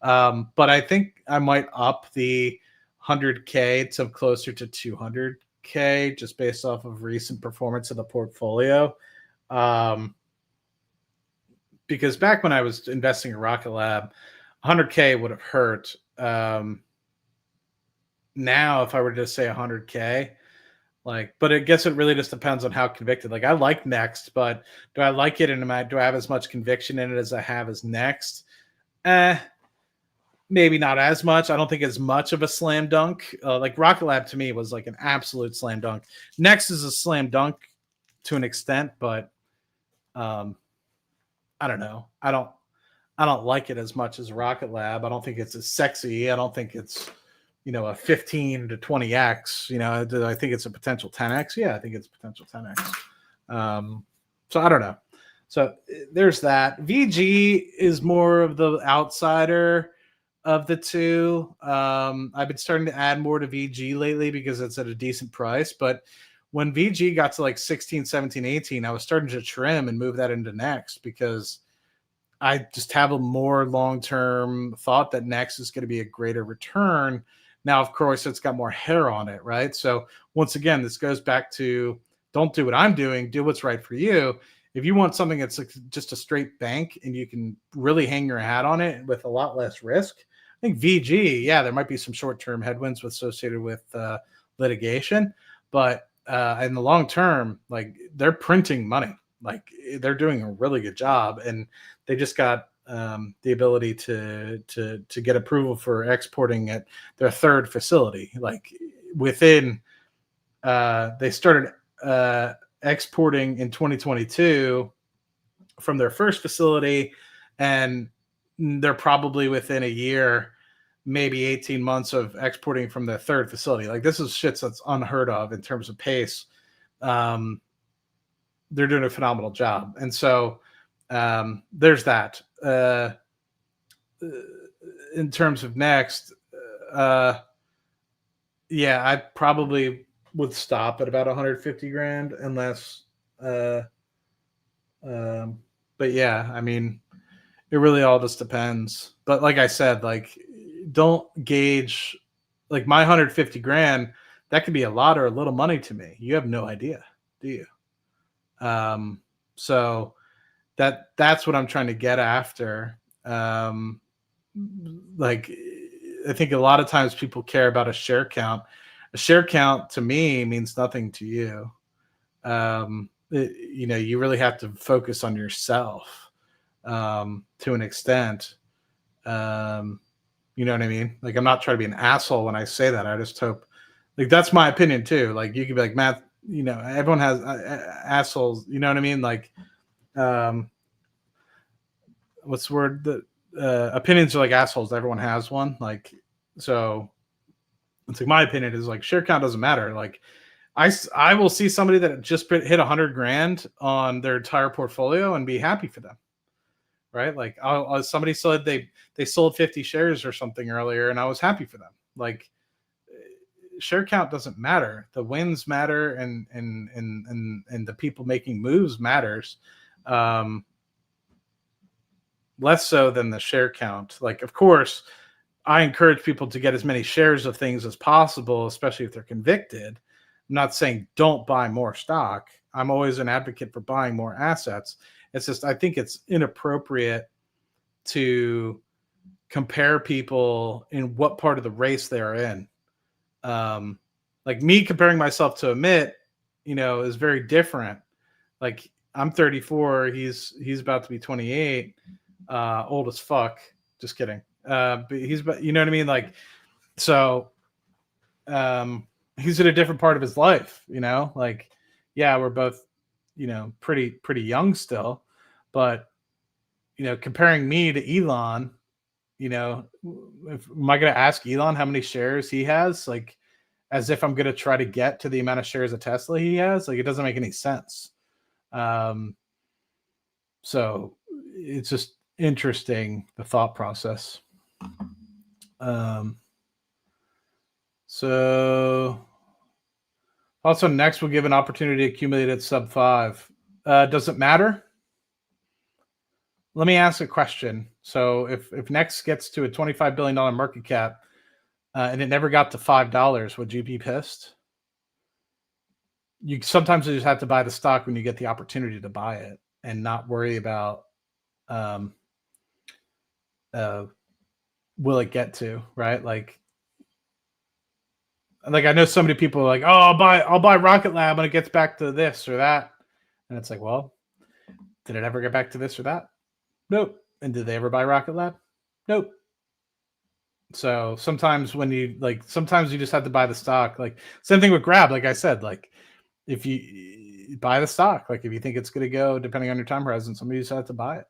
S1: But I think I might up the 100K to closer to 200K, just based off of recent performance of the portfolio. Because back when I was investing in Rocket Lab, 100K would have hurt. Now, if I were to say 100K, but I guess it really just depends on how convicted. Like, I like Next, but do I like it, and do I have as much conviction in it as I have as Next? Maybe not as much. I don't think as much of a slam dunk. Like Rocket Lab to me was like an absolute slam dunk. Next is a slam dunk to an extent, but I don't know. I don't like it as much as Rocket Lab. I don't think it's as sexy. I don't think it's a 15 to 20x. Do I think it's a potential 10x? Yeah, I think it's a potential 10x. So I don't know. So there's that. VG is more of the outsider of the two. I've been starting to add more to VG lately because it's at a decent price. But when VG got to like 16, 17, 18, I was starting to trim and move that into Next, because I just have a more long-term thought that Next is going to be a greater return. Now, of course, it's got more hair on it, right? So once again, this goes back to, don't do what I'm doing, do what's right for you. If you want something that's like just a straight bank and you can really hang your hat on it with a lot less risk, I think VG, yeah, there might be some short-term headwinds associated with litigation, but in the long term, like, they're printing money. Like, they're doing a really good job, and they just got the ability to get approval for exporting at their third facility. Like, within, they started exporting in 2022 from their first facility, and they're probably within a year, maybe 18 months of exporting from their third facility. Like, this is shit that's unheard of in terms of pace. They're doing a phenomenal job. And so there's that. In terms of Next, yeah, I probably would stop at about 150 grand unless, but yeah, I mean, it really all just depends. But like I said, like, don't gauge, like, my 150 grand, that could be a lot or a little money to me. You have no idea, do you? So that's what I'm trying to get after. Like, I think a lot of times people care about a share count. A share count to me means nothing to you. You really have to focus on yourself to an extent. You know what I mean? Like, I'm not trying to be an asshole when I say that. I just hope, like, that's my opinion too. Like, you could be like, Matt, everyone has assholes. You know what I mean? Like, what's the word? Opinions are like assholes. Everyone has one. Like, so it's like, my opinion is like, share count doesn't matter. Like, I will see somebody that just hit 100 grand on their entire portfolio and be happy for them. Right? Like, somebody said they sold 50 shares or something earlier, and I was happy for them. Like, share count doesn't matter. The wins matter, and the people making moves matters. Less so than the share count. Like, of course, I encourage people to get as many shares of things as possible, especially if they're convicted. I'm not saying don't buy more stock. I'm always an advocate for buying more assets. It's just, I think it's inappropriate to compare people in what part of the race they're in. Like, me comparing myself to Amit, is very different. Like, I'm 34. He's about to be 28. Old as fuck. Just kidding. But he's, you know what I mean? Like, so, he's in a different part of his life, like, yeah, we're both, pretty young still, but, comparing me to Elon, am I going to ask Elon how many shares he has? Like, as if I'm going to try to get to the amount of shares of Tesla he has? Like, it doesn't make any sense. So it's just interesting, the thought process. So also, next we'll give an opportunity to accumulate at sub 5. Does it matter? Let me ask a question. So if Next gets to a $25 billion market cap and it never got to $5, would you be pissed? You sometimes just have to buy the stock when you get the opportunity to buy it and not worry about will it get to, right? Like I know so many people are like, oh, I'll buy Rocket Lab when it gets back to this or that. And it's like, well, did it ever get back to this or that? Nope. And did they ever buy Rocket Lab? Nope. So sometimes sometimes you just have to buy the stock. Like, same thing with Grab. Like I said, like, if you buy the stock, like, if you think it's going to go, depending on your time horizon, somebody just has to buy it,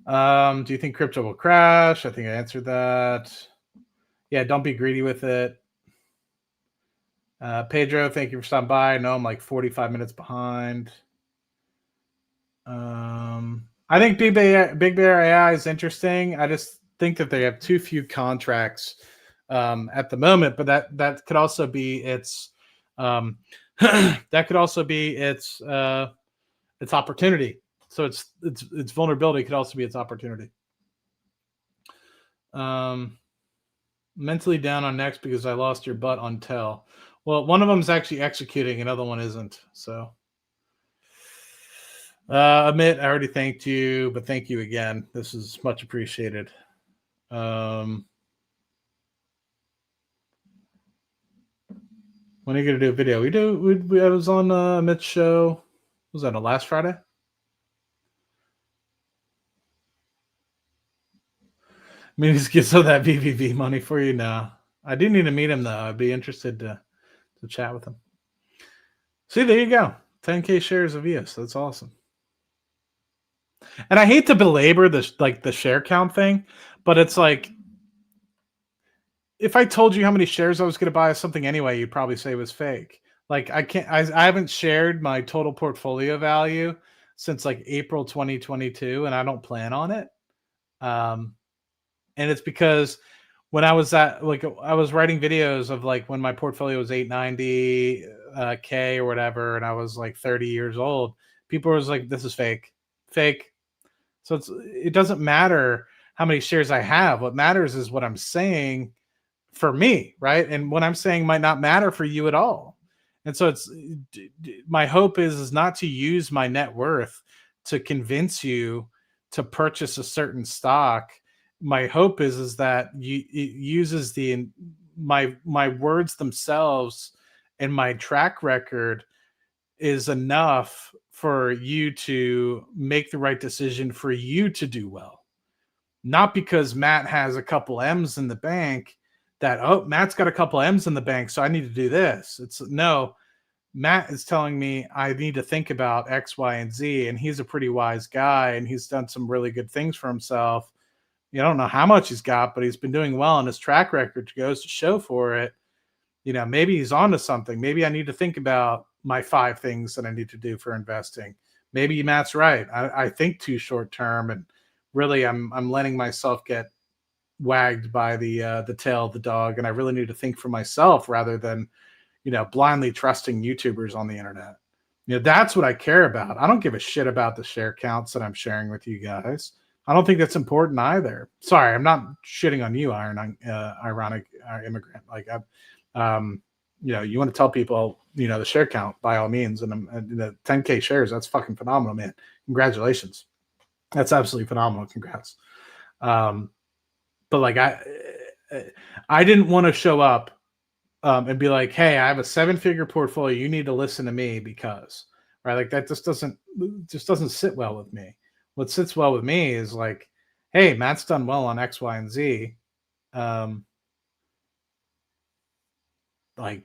S1: Do you think crypto will crash? I think I answered that. Yeah, don't be greedy with it. Pedro, thank you for stopping by. I know I'm like 45 minutes behind. I think Big Bear AI is interesting. I just think that they have too few contracts at the moment, but that could also be its its opportunity. So its vulnerability could also be its opportunity. Mentally down on Next because I lost your butt on Tell. Well, one of them is actually executing, another one isn't. So, Amit, I already thanked you, but thank you again. This is much appreciated. When are you gonna do a video? I was on Amit's show. Was that last Friday? I mean, just get some of that VVV money for you now. I do need to meet him though. I'd be interested to chat with him. See, there you go. 10K shares of EOS. That's awesome. And I hate to belabor the share count thing, but it's like, if I told you how many shares I was going to buy of something anyway, you'd probably say it was fake. Like, I haven't shared my total portfolio value since like April 2022, and I don't plan on it. And it's because when I was I was writing videos of like when my portfolio was 890K or whatever, and I was like 30 years old, people was like, this is fake. So it doesn't matter how many shares I have. What matters is what I'm saying for me, right? And what I'm saying might not matter for you at all. And so my hope is not to use my net worth to convince you to purchase a certain stock. My hope is that it uses my words themselves and my track record is enough for you to make the right decision for you to do well. Not because Matt has a couple M's in the bank that, oh, Matt's got a couple M's in the bank, so I need to do this. It's no, Matt is telling me I need to think about X, Y, and Z, and he's a pretty wise guy, and he's done some really good things for himself. You don't know how much he's got, but he's been doing well, and his track record goes to show for it. You know, maybe he's onto something. Maybe I need to think about my 5 things that I need to do for investing. Maybe Matt's right. I think too short term, and really I'm letting myself get wagged by the tail of the dog, and I really need to think for myself rather than, you know, blindly trusting YouTubers on the internet. You know, that's what I care about. I don't give a shit about the share counts that I'm sharing with you guys. I don't think that's important either. Sorry, I'm not shitting on you, ironic immigrant. Like, you know, you want to tell people, you know, the share count by all means, and the 10K shares, that's fucking phenomenal, man. Congratulations. That's absolutely phenomenal. Congrats. But like, I didn't want to show up and be like, hey, I have a 7-figure portfolio. You need to listen to me because, right? Like that just doesn't sit well with me. What sits well with me is like, hey, Matt's done well on X, Y, and Z. Like I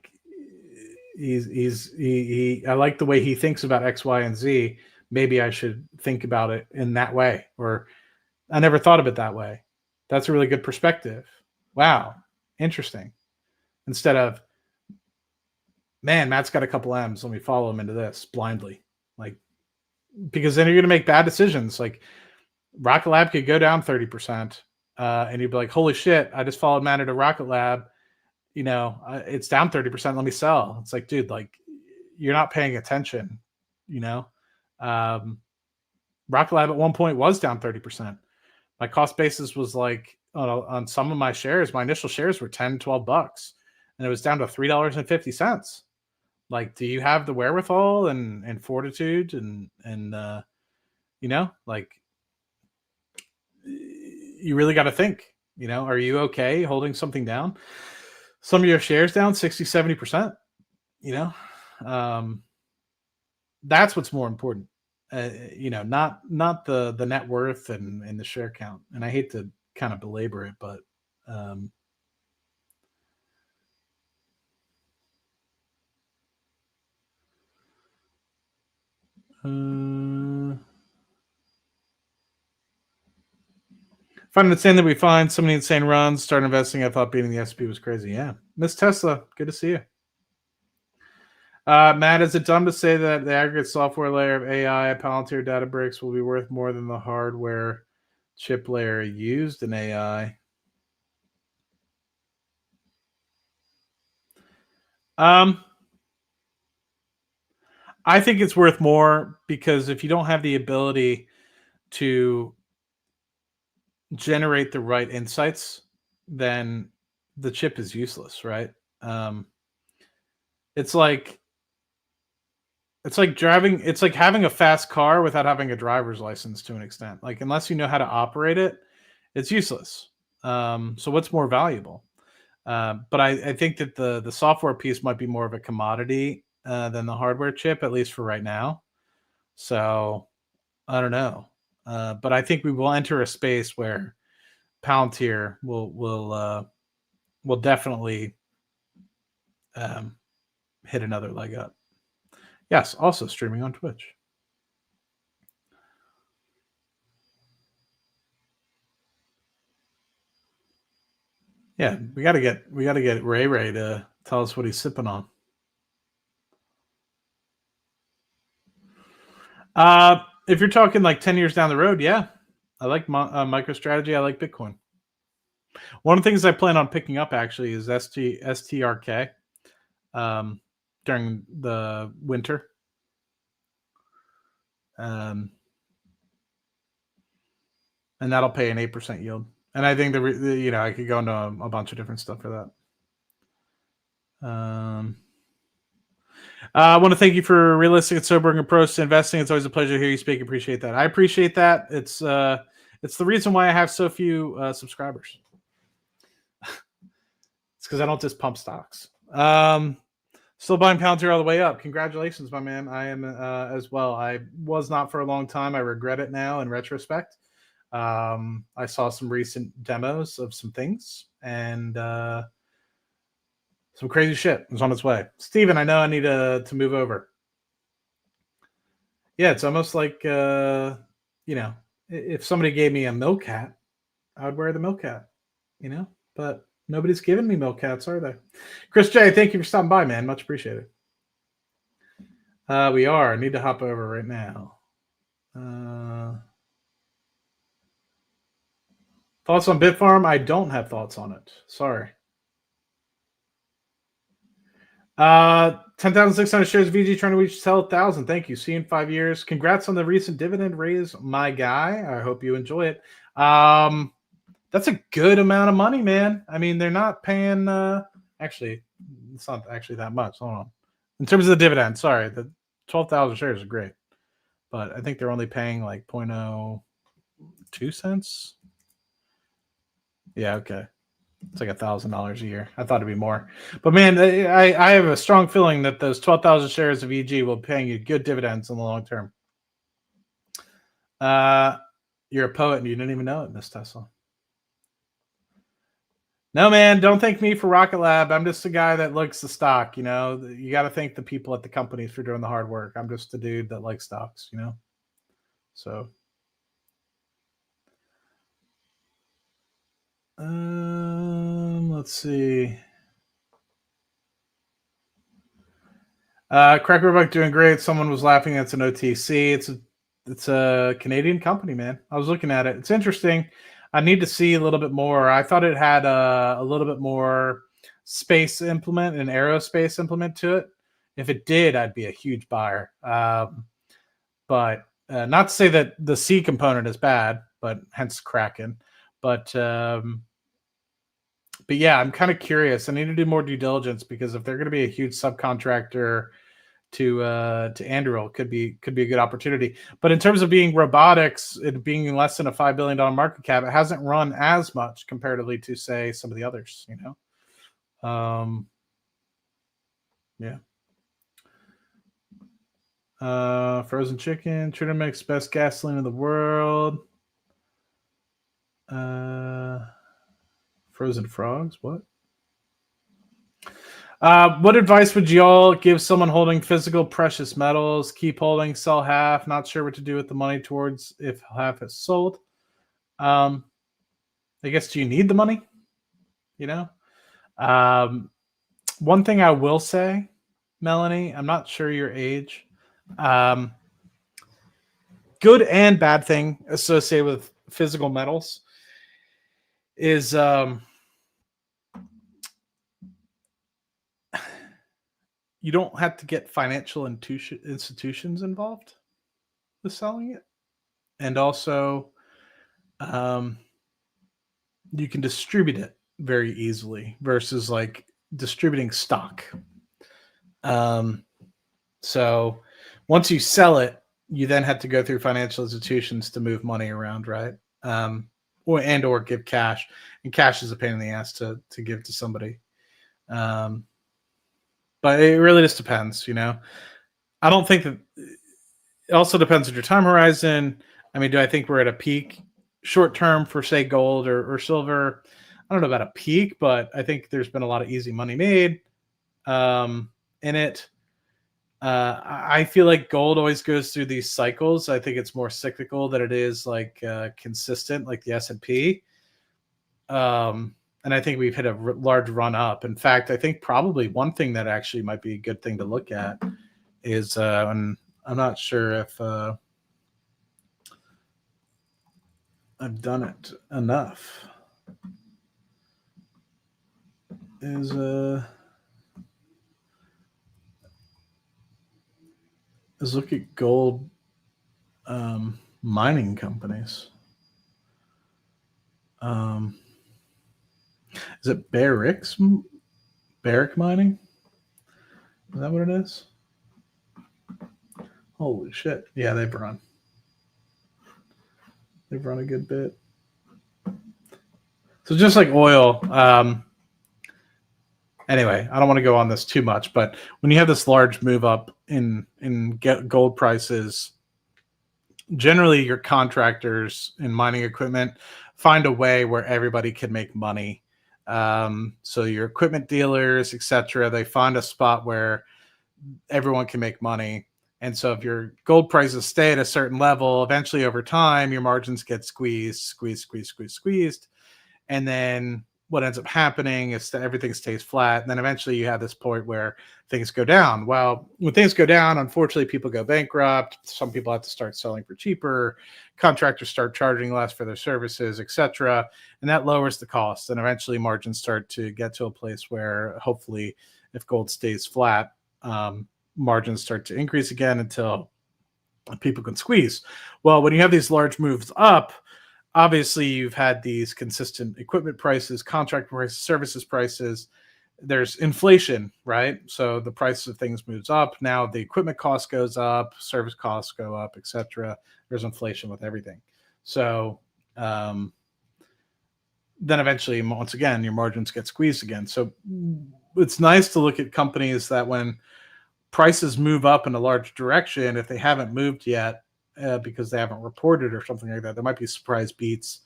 S1: like the way he thinks about X, Y, and Z. Maybe I should think about it in that way, or I never thought of it that way. That's a really good perspective. Wow. Interesting. Instead of, man, Matt's got a couple M's. Let me follow him into this blindly. Like, because then you're going to make bad decisions. Like Rocket Lab could go down 30%. And you'd be like, holy shit, I just followed Matt into Rocket Lab. You know, it's down 30%. Let me sell. It's like, dude, like you're not paying attention, you know? Rocket Lab at one point was down 30%. My cost basis was like on some of my shares, my initial shares were $10, $12, and it was down to $3.50. Like, do you have the wherewithal and fortitude and you know, like you really got to think, you know, are you okay holding something down? Some of your shares down 60, 70%, you know, that's what's more important. You know, not the net worth and the share count. And I hate to kind of belabor it, but find it insane that we find so many insane runs. Start investing. I thought beating the S&P was crazy. Yeah, Miss Tesla, good to see you. Matt, is it dumb to say that the aggregate software layer of AI, Palantir Databricks, will be worth more than the hardware chip layer used in AI? I think it's worth more because if you don't have the ability to generate the right insights, then the chip is useless, right? It's like driving. It's like having a fast car without having a driver's license to an extent. Like unless you know how to operate it, it's useless. So what's more valuable? But I think that the software piece might be more of a commodity than the hardware chip, at least for right now. So I don't know. But I think we will enter a space where Palantir will definitely hit another leg up. Yes, also streaming on Twitch. Yeah, we gotta get Ray to tell us what he's sipping on. If you're talking like 10 years down the road, yeah, I like MicroStrategy. I like Bitcoin. One of the things I plan on picking up actually is STRK during the winter. And that'll pay an 8% yield. And I think you know, I could go into a bunch of different stuff for that. I want to thank you for realistic and sobering approach to investing. It's always a pleasure to hear you speak. Appreciate that. I appreciate that. It's the reason why I have so few subscribers. It's because I don't just pump stocks. Still buying Palantir all the way up. Congratulations, my man. I am as well. I was not for a long time. I regret it now in retrospect. I saw some recent demos of some things, and some crazy shit is on its way. Steven, I know I need to move over. Yeah, it's almost like, if somebody gave me a milk hat, I would wear the milk hat, but nobody's giving me milk hats, are they? Chris J, thank you for stopping by, man. Much appreciated. We are. I need to hop over right now. Thoughts on Bitfarm? I don't have thoughts on it. Sorry. 10,600 shares of VG trying to reach 12,000. Thank you. See you in 5 years. Congrats on the recent dividend raise, my guy. I hope you enjoy it. That's a good amount of money, man. I mean, they're not paying. Actually, it's not actually that much. Hold on. In terms of the dividend, sorry, the 12,000 shares are great, but I think they're only paying like 0.02 cents. Yeah, okay. It's like $1,000 a year. I thought it'd be more, but man, I have a strong feeling that those 12,000 shares of EG will be paying you good dividends in the long term. You're a poet and you didn't even know it, Miss Tesla. No, man, don't thank me for Rocket Lab. I'm just a guy that likes the stock. You got to thank the people at the companies for doing the hard work. I'm just a dude that likes stocks. So. Let's see. Kraken Robotics doing great. Someone was laughing. It's an OTC. It's a Canadian company, man. I was looking at it. It's interesting. I need to see a little bit more. I thought it had a little bit more space implement and aerospace implement to it. If it did, I'd be a huge buyer. But not to say that the C component is bad, but hence Kraken. But yeah, I'm kind of curious. I need to do more due diligence because if they're going to be a huge subcontractor to Anduril, could be a good opportunity. But in terms of being robotics, it being less than a $5 billion market cap, it hasn't run as much comparatively to say some of the others. Yeah. Frozen chicken, tuna mix, best gasoline in the world. Frozen frogs, what? What advice would y'all give someone holding physical precious metals? Keep holding, sell half, not sure what to do with the money towards if half is sold. I guess, do you need the money? One thing I will say, Melanie, I'm not sure your age. Good and bad thing associated with physical metals is you don't have to get financial institutions involved with selling it. And also, you can distribute it very easily versus like distributing stock. So once you sell it, you then have to go through financial institutions to move money around, right? Or give cash. And cash is a pain in the ass to give to somebody. But it really just depends, I don't think that it also depends on your time horizon. I mean, do I think we're at a peak short term for, say, gold or silver? I don't know about a peak, but I think there's been a lot of easy money made in it. I feel like gold always goes through these cycles. I think it's more cyclical than it is like consistent, like the S&P. And I think we've hit a large run up. In fact, I think probably one thing that actually might be a good thing to look at is, and I'm not sure if I've done it enough, is look at gold mining companies. Is it Barrick Mining? Is that what it is? Holy shit. Yeah, they've run a good bit. So just like oil, Anyway, I don't want to go on this too much, but when you have this large move up in gold prices, generally your contractors in mining equipment find a way where everybody can make money. So your equipment dealers, etc., they find a spot where everyone can make money. And so if your gold prices stay at a certain level, eventually over time, your margins get squeezed. And then what ends up happening is that everything stays flat. And then eventually you have this point where things go down. Well, when things go down, unfortunately, people go bankrupt. Some people have to start selling for cheaper. Contractors start charging less for their services, etc. And that lowers the cost. And eventually margins start to get to a place where hopefully if gold stays flat, margins start to increase again until people can squeeze. Well, when you have these large moves up, obviously you've had these consistent equipment prices, contract prices, services prices. There's inflation, right? So the price of things moves up. Now the equipment cost goes up, service costs go up, etc. There's inflation with everything. So then eventually, once again, your margins get squeezed again. So it's nice to look at companies that when prices move up in a large direction, if they haven't moved yet, because they haven't reported or something like that, there might be surprise beats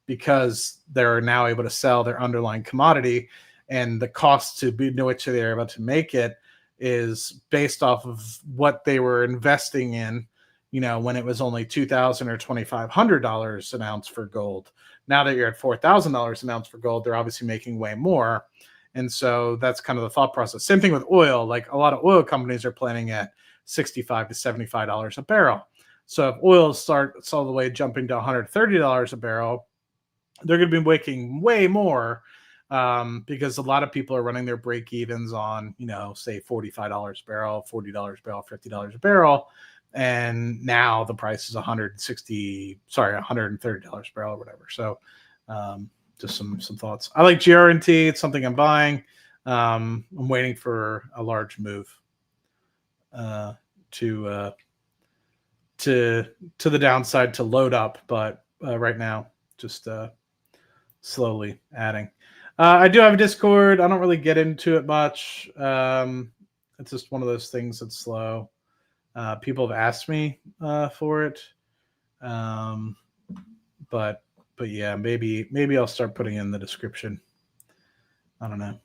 S1: because they're now able to sell their underlying commodity, and the cost to be which they're able to make it is based off of what they were investing in, when it was only $2,000 or $2,500 an ounce for gold. Now that you're at $4,000 an ounce for gold, they're obviously making way more. And so that's kind of the thought process. Same thing with oil. Like a lot of oil companies are planning at $65 to $75 a barrel. So if oil starts all the way jumping to $130 a barrel, they're going to be making way more because a lot of people are running their break evens on, say $45 a barrel, $40 a barrel, $50 a barrel. And now the price is $130 a barrel or whatever. So just some thoughts. I like GRNT. It's something I'm buying. I'm waiting for a large move to the downside to load up, but right now just slowly adding. I do have a Discord. I don't really get into it much. It's just one of those things that's slow. People have asked me for it, but yeah, maybe I'll start putting in the description. I don't know.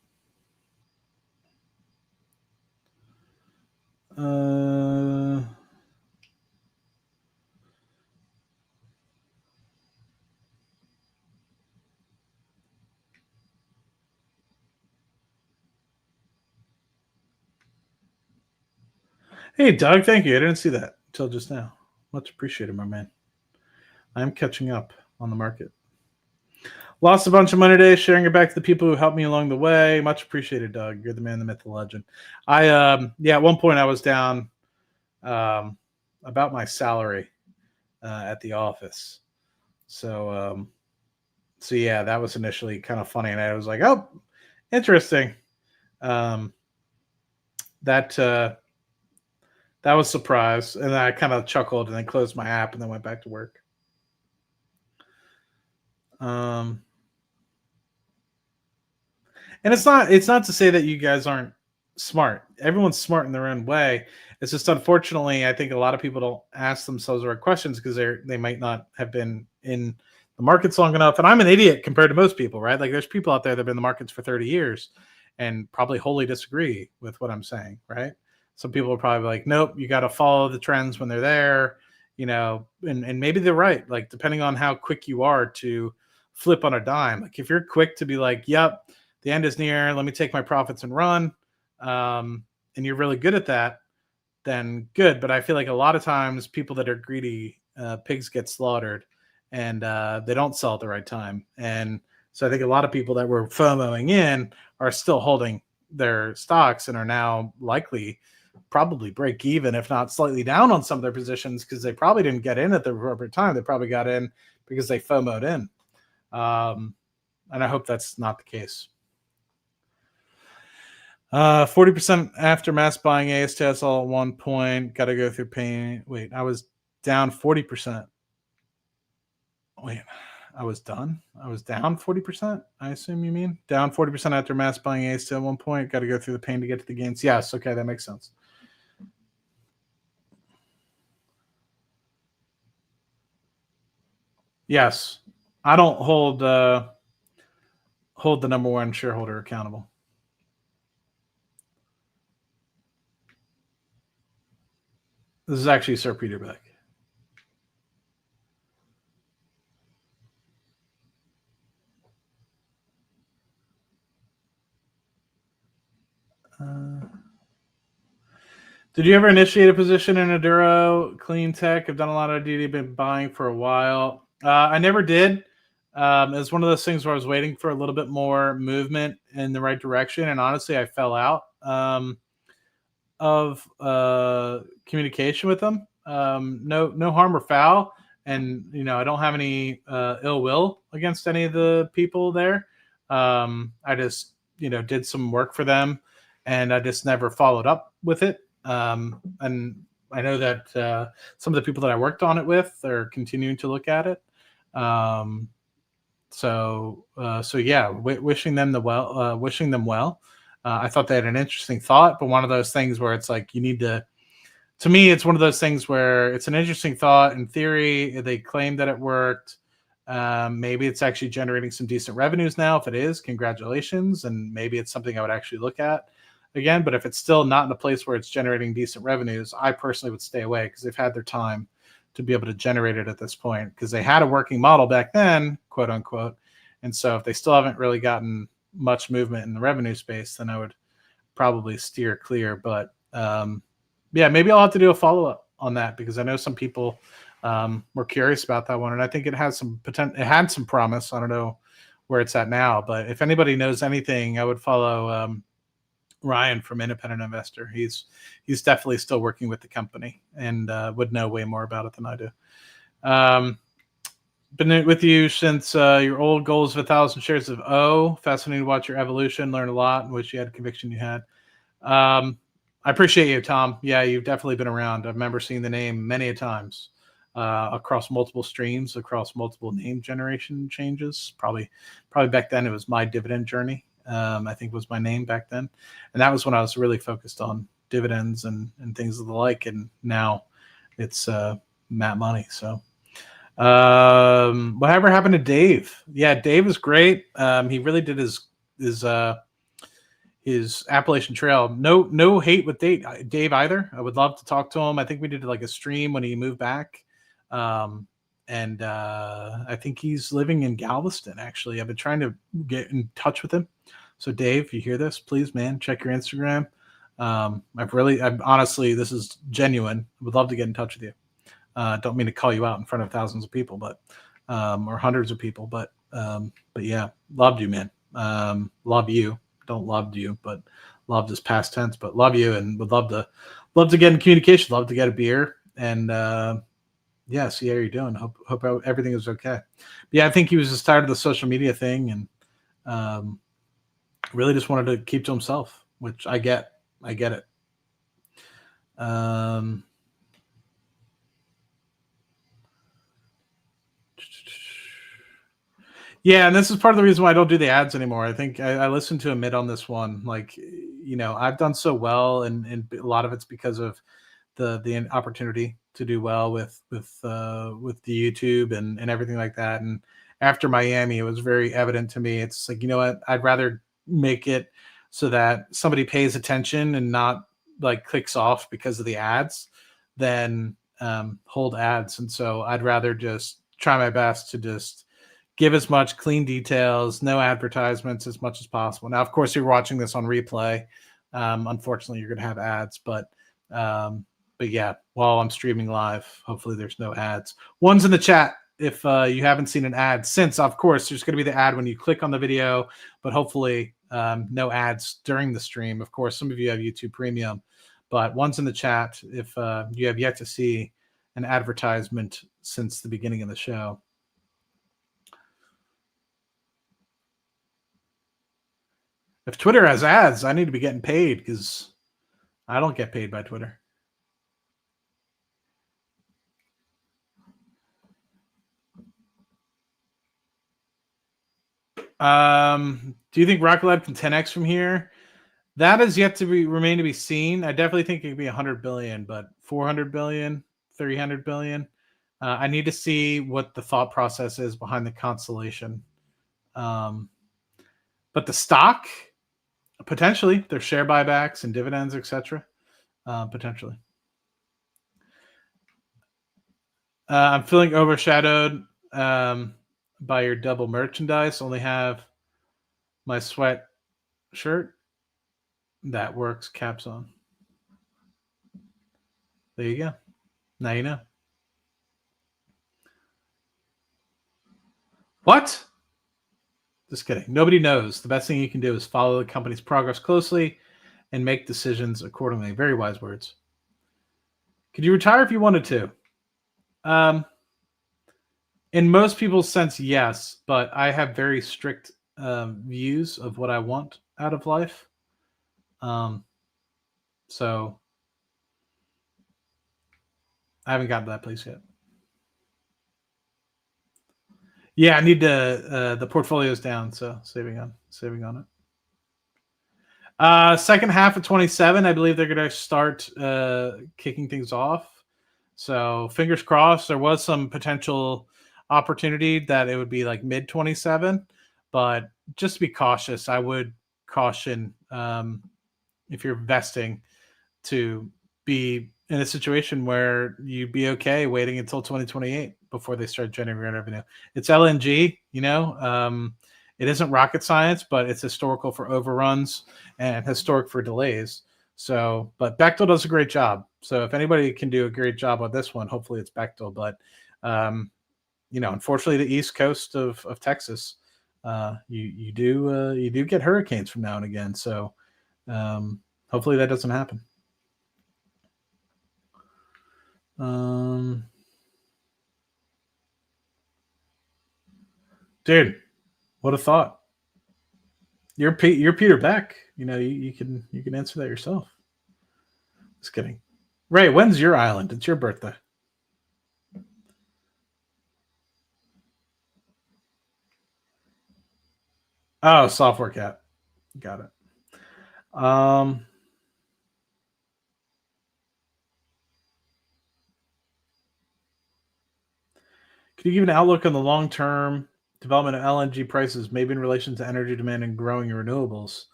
S1: Hey, Doug, thank you. I didn't see that until just now. Much appreciated, my man. I'm catching up on the market. Lost a bunch of money today, sharing it back to the people who helped me along the way. Much appreciated, Doug. You're the man, the myth, the legend. At one point I was down about my salary at the office. So yeah, that was initially kind of funny, and I was like, oh, interesting. That was a surprise, and then I kind of chuckled and then closed my app and then went back to work. And it's not to say that you guys aren't smart. Everyone's smart in their own way. It's just unfortunately, I think a lot of people don't ask themselves the right questions because they might not have been in the markets long enough. And I'm an idiot compared to most people, right? Like there's people out there that have been in the markets for 30 years and probably wholly disagree with what I'm saying, right? Some people are probably like, nope, you got to follow the trends when they're there, and maybe they're right. Like depending on how quick you are to flip on a dime. Like if you're quick to be like, yep, the end is near, let me take my profits and run. And you're really good at that, then good. But I feel like a lot of times people that are greedy, pigs get slaughtered and they don't sell at the right time. And so I think a lot of people that were FOMOing in are still holding their stocks and are now likely probably break even, if not slightly down on some of their positions because they probably didn't get in at the appropriate time. They probably got in because they FOMO'd in. And I hope that's not the case. 40% after mass buying ASTS all at one point. Got to go through pain. Wait, I was down 40%. Wait, I was done. I was down 40%. I assume you mean down 40% after mass buying Ace at one point. Got to go through the pain to get to the gains. Yes. Okay. That makes sense. Yes. I don't hold the number one shareholder accountable. This is actually Sir Peter Beck. Did you ever initiate a position in Aduro Clean Tech? I've done a lot of DD, been buying for a while. I never did. It was one of those things where I was waiting for a little bit more movement in the right direction, and honestly, I fell out of communication with them. No harm or foul, and I don't have any ill will against any of the people there. I just did some work for them, and I just never followed up with it. And I know that some of the people that I worked on it with are continuing to look at it. So yeah, wishing them well. I thought they had an interesting thought, but one of those things where it's like you need to. To me, it's one of those things where it's an interesting thought. In theory, they claim that it worked. Maybe it's actually generating some decent revenues now. If it is, congratulations, and maybe it's something I would actually look at again. But if it's still not in a place where it's generating decent revenues, I personally would stay away because they've had their time to be able to generate it at this point because they had a working model back then, quote unquote. And so if they still haven't really gotten much movement in the revenue space, then I would probably steer clear. But yeah, maybe I'll have to do a follow-up on that because I know some people were curious about that one, and I think it has some potential. It had some promise. I don't know where it's at now, but if anybody knows anything, I would follow Ryan from Independent Investor. He's definitely still working with the company and would know way more about it than I do. Been with you since your old goals of 1,000 shares of O. Fascinating to watch your evolution, learn a lot, and wish you had conviction you had. I appreciate you, Tom. Yeah, you've definitely been around. I remember seeing the name many a times across multiple streams, across multiple name generation changes. Probably back then it was My Dividend Journey. I think was my name back then, and that was when I was really focused on dividends and things of the like. And now it's Matt Money. So whatever happened to Dave? Yeah, Dave is great. He really did his Appalachian Trail. No hate with Dave either. I would love to talk to him. I think we did like a stream when he moved back. And I think he's living in Galveston, actually. I've been trying to get in touch with him. So Dave, if you hear this, please, man, check your Instagram. I'm honestly, this is genuine. I would love to get in touch with you. Don't mean to call you out in front of thousands of people, but or hundreds of people, but yeah, loved you, man. Love you. Don't loved you, but loved is past tense, but love you and would love to get in communication, love to get a beer and yeah, see how you're doing. Hope everything is okay. Yeah, I think he was just tired of the social media thing and really just wanted to keep to himself, which I get it. Yeah, and this is part of the reason why I don't do the ads anymore. I think I listened to Amit on this one. Like, I've done so well, and a lot of it's because of the opportunity to do well with the YouTube and everything like that. And after Miami, it was very evident to me. It's like, you know what? I'd rather make it so that somebody pays attention and not like clicks off because of the ads than hold ads. And so I'd rather just try my best to just give as much clean details, no advertisements as much as possible. Now, of course, you're watching this on replay. Unfortunately, you're going to have ads, but yeah, while I'm streaming live, hopefully there's no ads. One's in the chat if you haven't seen an ad since, of course, there's going to be the ad when you click on the video, but hopefully no ads during the stream. Of course, some of you have YouTube Premium, but one's in the chat if you have yet to see an advertisement since the beginning of the show. If Twitter has ads, I need to be getting paid because I don't get paid by Twitter. Do you think Rocket Lab can 10x from here? That is yet to remain to be seen. I definitely think it could be 100 billion, but 400 billion, 300 billion. I need to see what the thought process is behind the constellation. But the stock, potentially, there's share buybacks and dividends, etc. Potentially. I'm feeling overshadowed by your double merchandise. Only have my sweat shirt. That works. Caps on. There you go. Now you know. What? Just kidding. Nobody knows. The best thing you can do is follow the company's progress closely and make decisions accordingly. Very wise words. Could you retire if you wanted to? In most people's sense, yes, but I have very strict views of what I want out of life. So I haven't gotten to that place yet. Yeah, I need to. The portfolio's down, so saving on it. Second half of 27, I believe they're going to start kicking things off. So fingers crossed. There was some potential opportunity that it would be like mid 27, but just to be cautious, I would caution if you're investing to be in a situation where you'd be okay waiting until 2028 before they start generating revenue. It's LNG, it isn't rocket science, but it's historical for overruns and historic for delays. So, but Bechtel does a great job. So if anybody can do a great job on this one, hopefully it's Bechtel. But, unfortunately, the East Coast of Texas, you do get hurricanes from now and again. So hopefully that doesn't happen. Dude, what a thought. You're Peter Beck. You can answer that yourself. Just kidding. Ray, when's your island? It's your birthday. Oh, software cat. Got it. Can you give an outlook on the long-term development of LNG prices, maybe in relation to energy demand and growing renewables?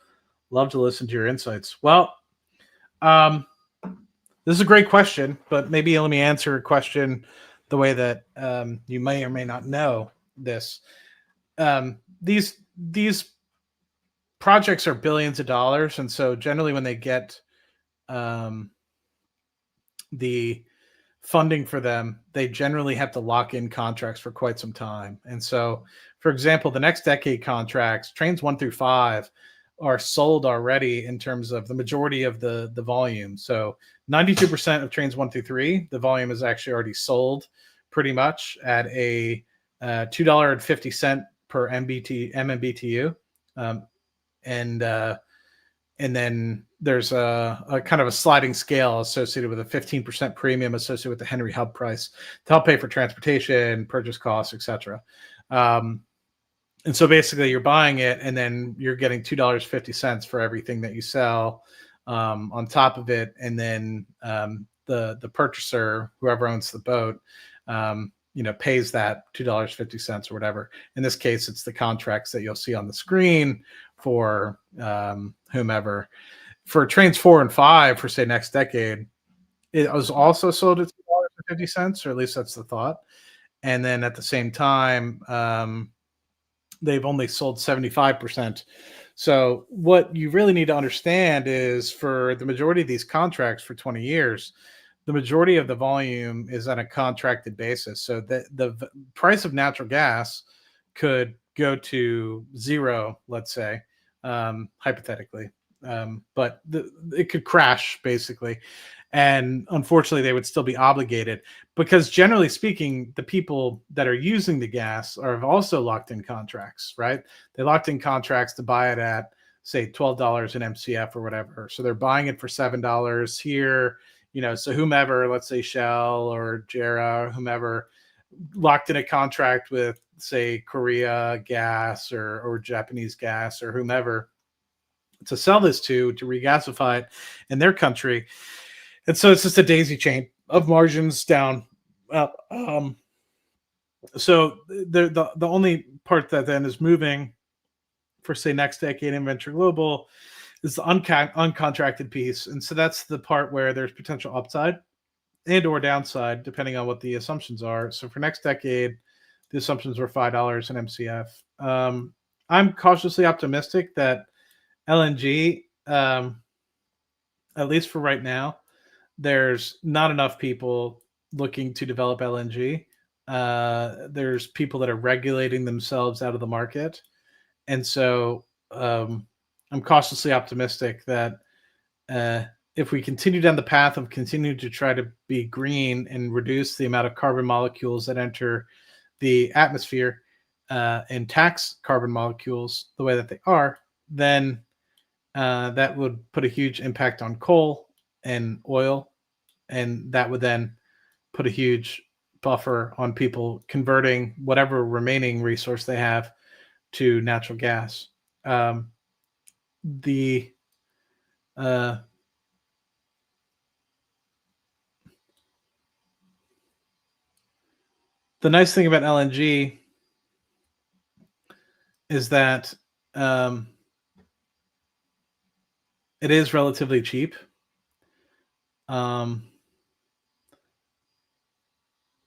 S1: Love to listen to your insights. Well, this is a great question, but maybe let me answer a question the way that you may or may not know this. These projects are billions of dollars, and so generally when they get the funding for them, they generally have to lock in contracts for quite some time. And so, for example, the next decade contracts, trains 1 through 5, are sold already in terms of the majority of the volume. So 92% of trains 1 through 3, the volume is actually already sold pretty much at a $2.50 per MMBTU. And then there's a kind of a sliding scale associated with a 15% premium associated with the Henry Hub price to help pay for transportation, purchase costs, etc. And so basically you're buying it and then you're getting $2.50 for everything that you sell on top of it. And then the purchaser, whoever owns the boat, pays that $2.50 or whatever. In this case, it's the contracts that you'll see on the screen for whomever. For trains 4 and 5 for say next decade, it was also sold at $2.50, or at least that's the thought. And then at the same time, they've only sold 75%. So what you really need to understand is for the majority of these contracts for 20 years, the majority of the volume is on a contracted basis. So the price of natural gas could go to zero, let's say, hypothetically. But it could crash basically. And unfortunately, they would still be obligated because generally speaking, the people that are using the gas are also locked in contracts, right? They locked in contracts to buy it at, say, $12 an MCF or whatever. So they're buying it for $7 here, so whomever, let's say Shell or JERA or whomever, locked in a contract with say Korea gas or Japanese gas or whomever to sell this to regasify it in their country. And so it's just a daisy chain of margins down up. So the only part that then is moving for, say, next decade in Venture Global is the uncontracted piece. And so that's the part where there's potential upside and or downside, depending on what the assumptions are. So for next decade, the assumptions were $5 in MCF. I'm cautiously optimistic that LNG, at least for right now, there's not enough people looking to develop LNG. There's people that are regulating themselves out of the market. And so I'm cautiously optimistic that if we continue down the path of continuing to try to be green and reduce the amount of carbon molecules that enter the atmosphere and tax carbon molecules the way that they are, then that would put a huge impact on coal and oil. And that would then put a huge buffer on people converting whatever remaining resource they have to natural gas. The nice thing about LNG is that it is relatively cheap.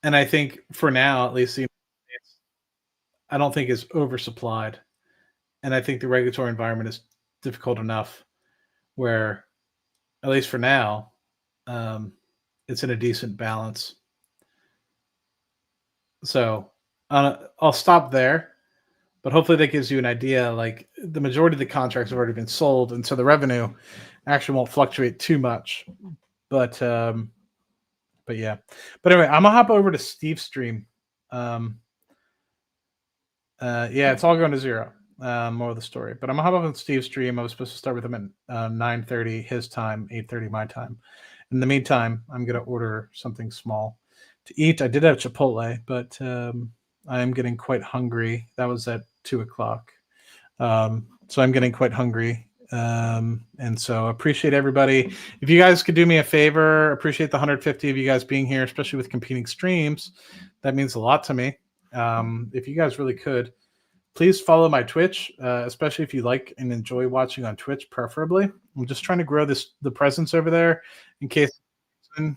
S1: And I think for now, at least, I don't think it's oversupplied. And I think the regulatory environment is difficult enough where, at least for now, it's in a decent balance. So I'll stop there, but hopefully that gives you an idea. Like, the majority of the contracts have already been sold, and so the revenue actually won't fluctuate too much. But yeah. But anyway, I'm gonna hop over to Steve's stream. Yeah, it's all going to zero. More of the story. But I'm gonna hop over to Steve's stream. I was supposed to start with him at 9:30 his time, 8:30 my time. In the meantime, I'm gonna order something small to eat. I did have Chipotle, but I'm getting quite hungry. That was at 2:00. So I'm getting quite hungry. And so appreciate everybody. If you guys could do me a favor, appreciate the 150 of you guys being here, especially with competing streams. That means a lot to me. If you guys really could, please follow my Twitch, especially if you like and enjoy watching on Twitch, preferably. I'm just trying to grow the presence over there in case I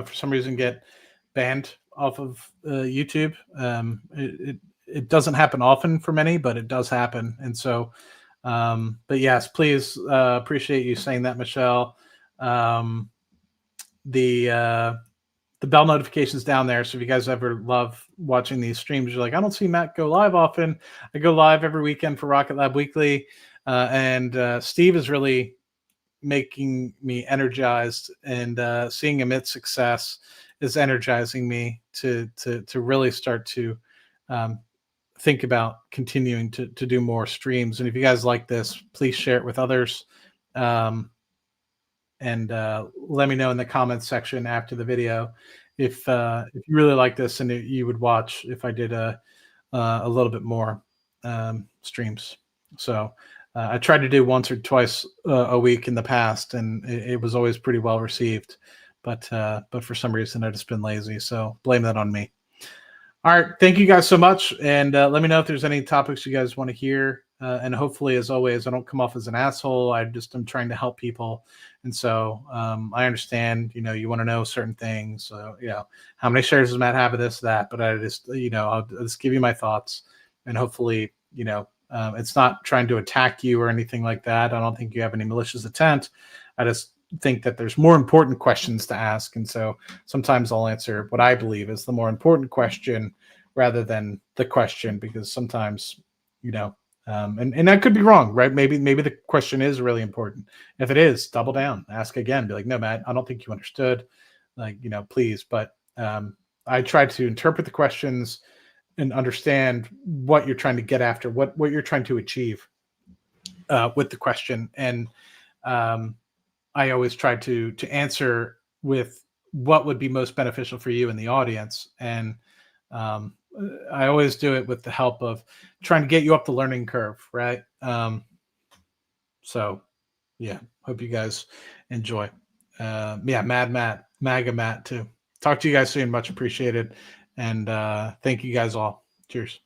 S1: for some reason get banned off of YouTube. It doesn't happen often for many, but it does happen. And so, but yes, please, appreciate you saying that, Michelle. The bell notifications down there. So if you guys ever love watching these streams, you're like, I don't see Matt go live often. I go live every weekend for Rocket Lab Weekly. And Steve is really making me energized, and seeing Amit's success is energizing me to really start to think about continuing to do more streams. And if you guys like this, please share it with others. And let me know in the comments section after the video if you really like this and you would watch if I did a little bit more streams. So I tried to do once or twice a week in the past, and it was always pretty well received. But for some reason, I've just been lazy. So blame that on me. All right. Thank you guys so much. And let me know if there's any topics you guys want to hear. And hopefully, as always, I don't come off as an asshole. I'm trying to help people. And so I understand, you want to know certain things. So, how many shares does Matt have of this, that? But I just, I'll just give you my thoughts. And hopefully, it's not trying to attack you or anything like that. I don't think you have any malicious intent. I just think that there's more important questions to ask. And so sometimes I'll answer what I believe is the more important question rather than the question, because sometimes, and I could be wrong, right? Maybe the question is really important. If it is, double down, ask again, be like, no, Matt, I don't think you understood, please. But I try to interpret the questions and understand what you're trying to get after, what you're trying to achieve with the question. And I always try to answer with what would be most beneficial for you in the audience. And I always do it with the help of trying to get you up the learning curve, right? So yeah, hope you guys enjoy. Yeah, MAGA Matt too. Talk to you guys soon. Much appreciated. And thank you guys all. Cheers.